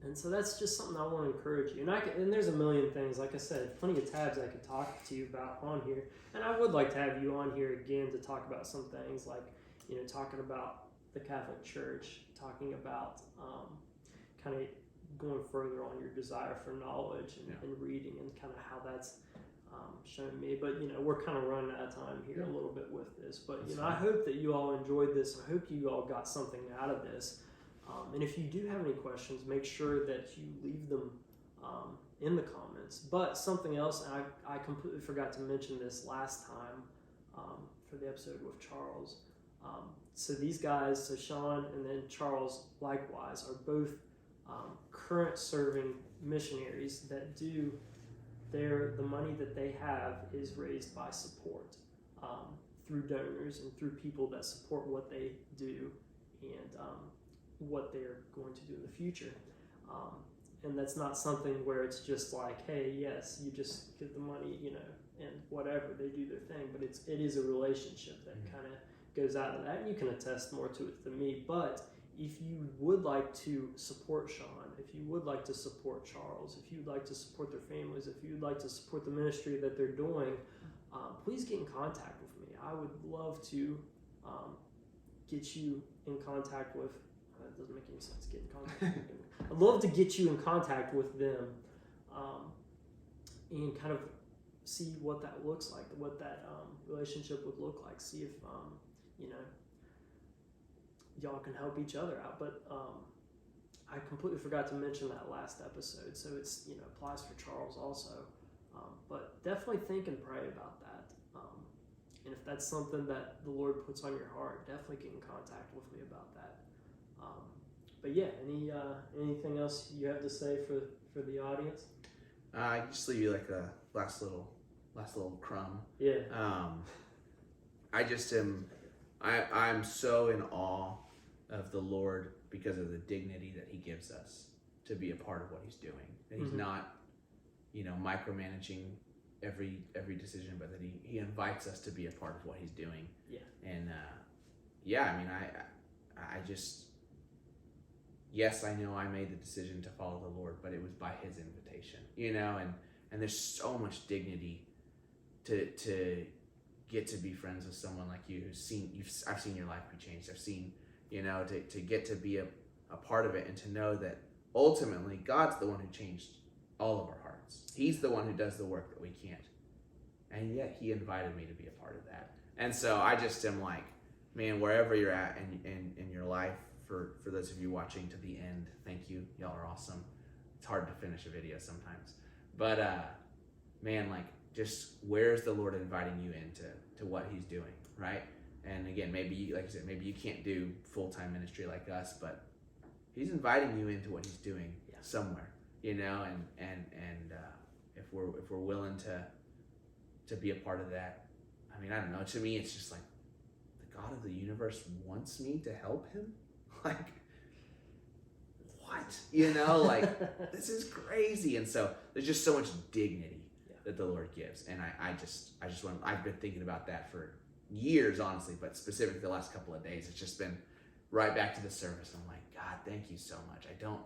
And so that's just something I want to encourage you. And there's a million things, like I said, plenty of tabs I could talk to you about on here. And I would like to have you on here again to talk about some things like, you know, talking about the Catholic Church, talking about kind of going further on your desire for knowledge and reading, and kind of how that's shown me. But we're kind of running out of time here a little bit with this. But I hope that you all enjoyed this. I hope you all got something out of this. And if you do have any questions, make sure that you leave them in the comments. But something else, and I completely forgot to mention this last time for the episode with Charles. So these guys, so Sean and then Charles likewise, are both current serving missionaries that do the money that they have is raised by support through donors and through people that support what they do and what they're going to do in the future. And that's not something where it's just like, hey, yes, you just get the money, and whatever, they do their thing. But it is a relationship that kind of goes out of that. And you can attest more to it than me. But if you would like to support Sean, if you would like to support Charles, if you'd like to support their families, if you'd like to support the ministry that they're doing, please get in contact with me. I would love to get you in contact with. That doesn't make any sense. Get in contact with them. I'd love to get you in contact with them, and kind of see what that looks like, what that relationship would look like. See if y'all can help each other out. But I completely forgot to mention that last episode, so it's applies for Charles also. But definitely think and pray about that. And if that's something that the Lord puts on your heart, definitely get in contact with me about that. But yeah, anything else you have to say for the audience? I just leave you like a last little crumb. Yeah. I'm so in awe of the Lord because of the dignity that He gives us to be a part of what He's doing. That He's not, micromanaging every decision, but that He invites us to be a part of what He's doing. Yeah. And I just. Yes, I know I made the decision to follow the Lord, but it was by His invitation, and there's so much dignity to get to be friends with someone like you I've seen your life be changed. I've seen, to get to be a part of it and to know that ultimately God's the one who changed all of our hearts. He's the one who does the work that we can't. And yet He invited me to be a part of that. And so I just am like, man, wherever you're at in your life, for those of you watching to the end, thank you. Y'all are awesome. It's hard to finish a video sometimes. But man, like, just where's the Lord inviting you into what He's doing, right? And again, maybe, like I said, maybe you can't do full-time ministry like us, but He's inviting you into what He's doing somewhere, and if we're willing to be a part of that, I mean, I don't know. To me, it's just like the God of the universe wants me to help Him. Like, what? Like, this is crazy. And so there's just so much dignity that the Lord gives. And I've been thinking about that for years, honestly, but specifically the last couple of days, it's just been right back to the surface. I'm like, God, thank you so much. I don't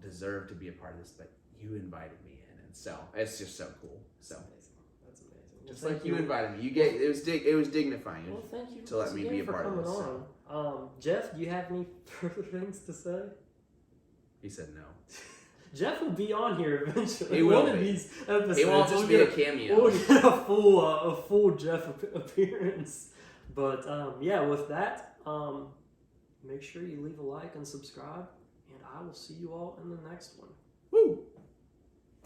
deserve to be a part of this, but you invited me in. And so it's just so cool. So that's amazing. Just like you invited me. It was dignifying. Well, thank you to let me be a part of this. So. Jeff, do you have any further things to say? He said no. Jeff will be on here eventually. He will One of these episodes. He won't just be a cameo. We'll get a full Jeff appearance. But with that, make sure you leave a like and subscribe, and I will see you all in the next one.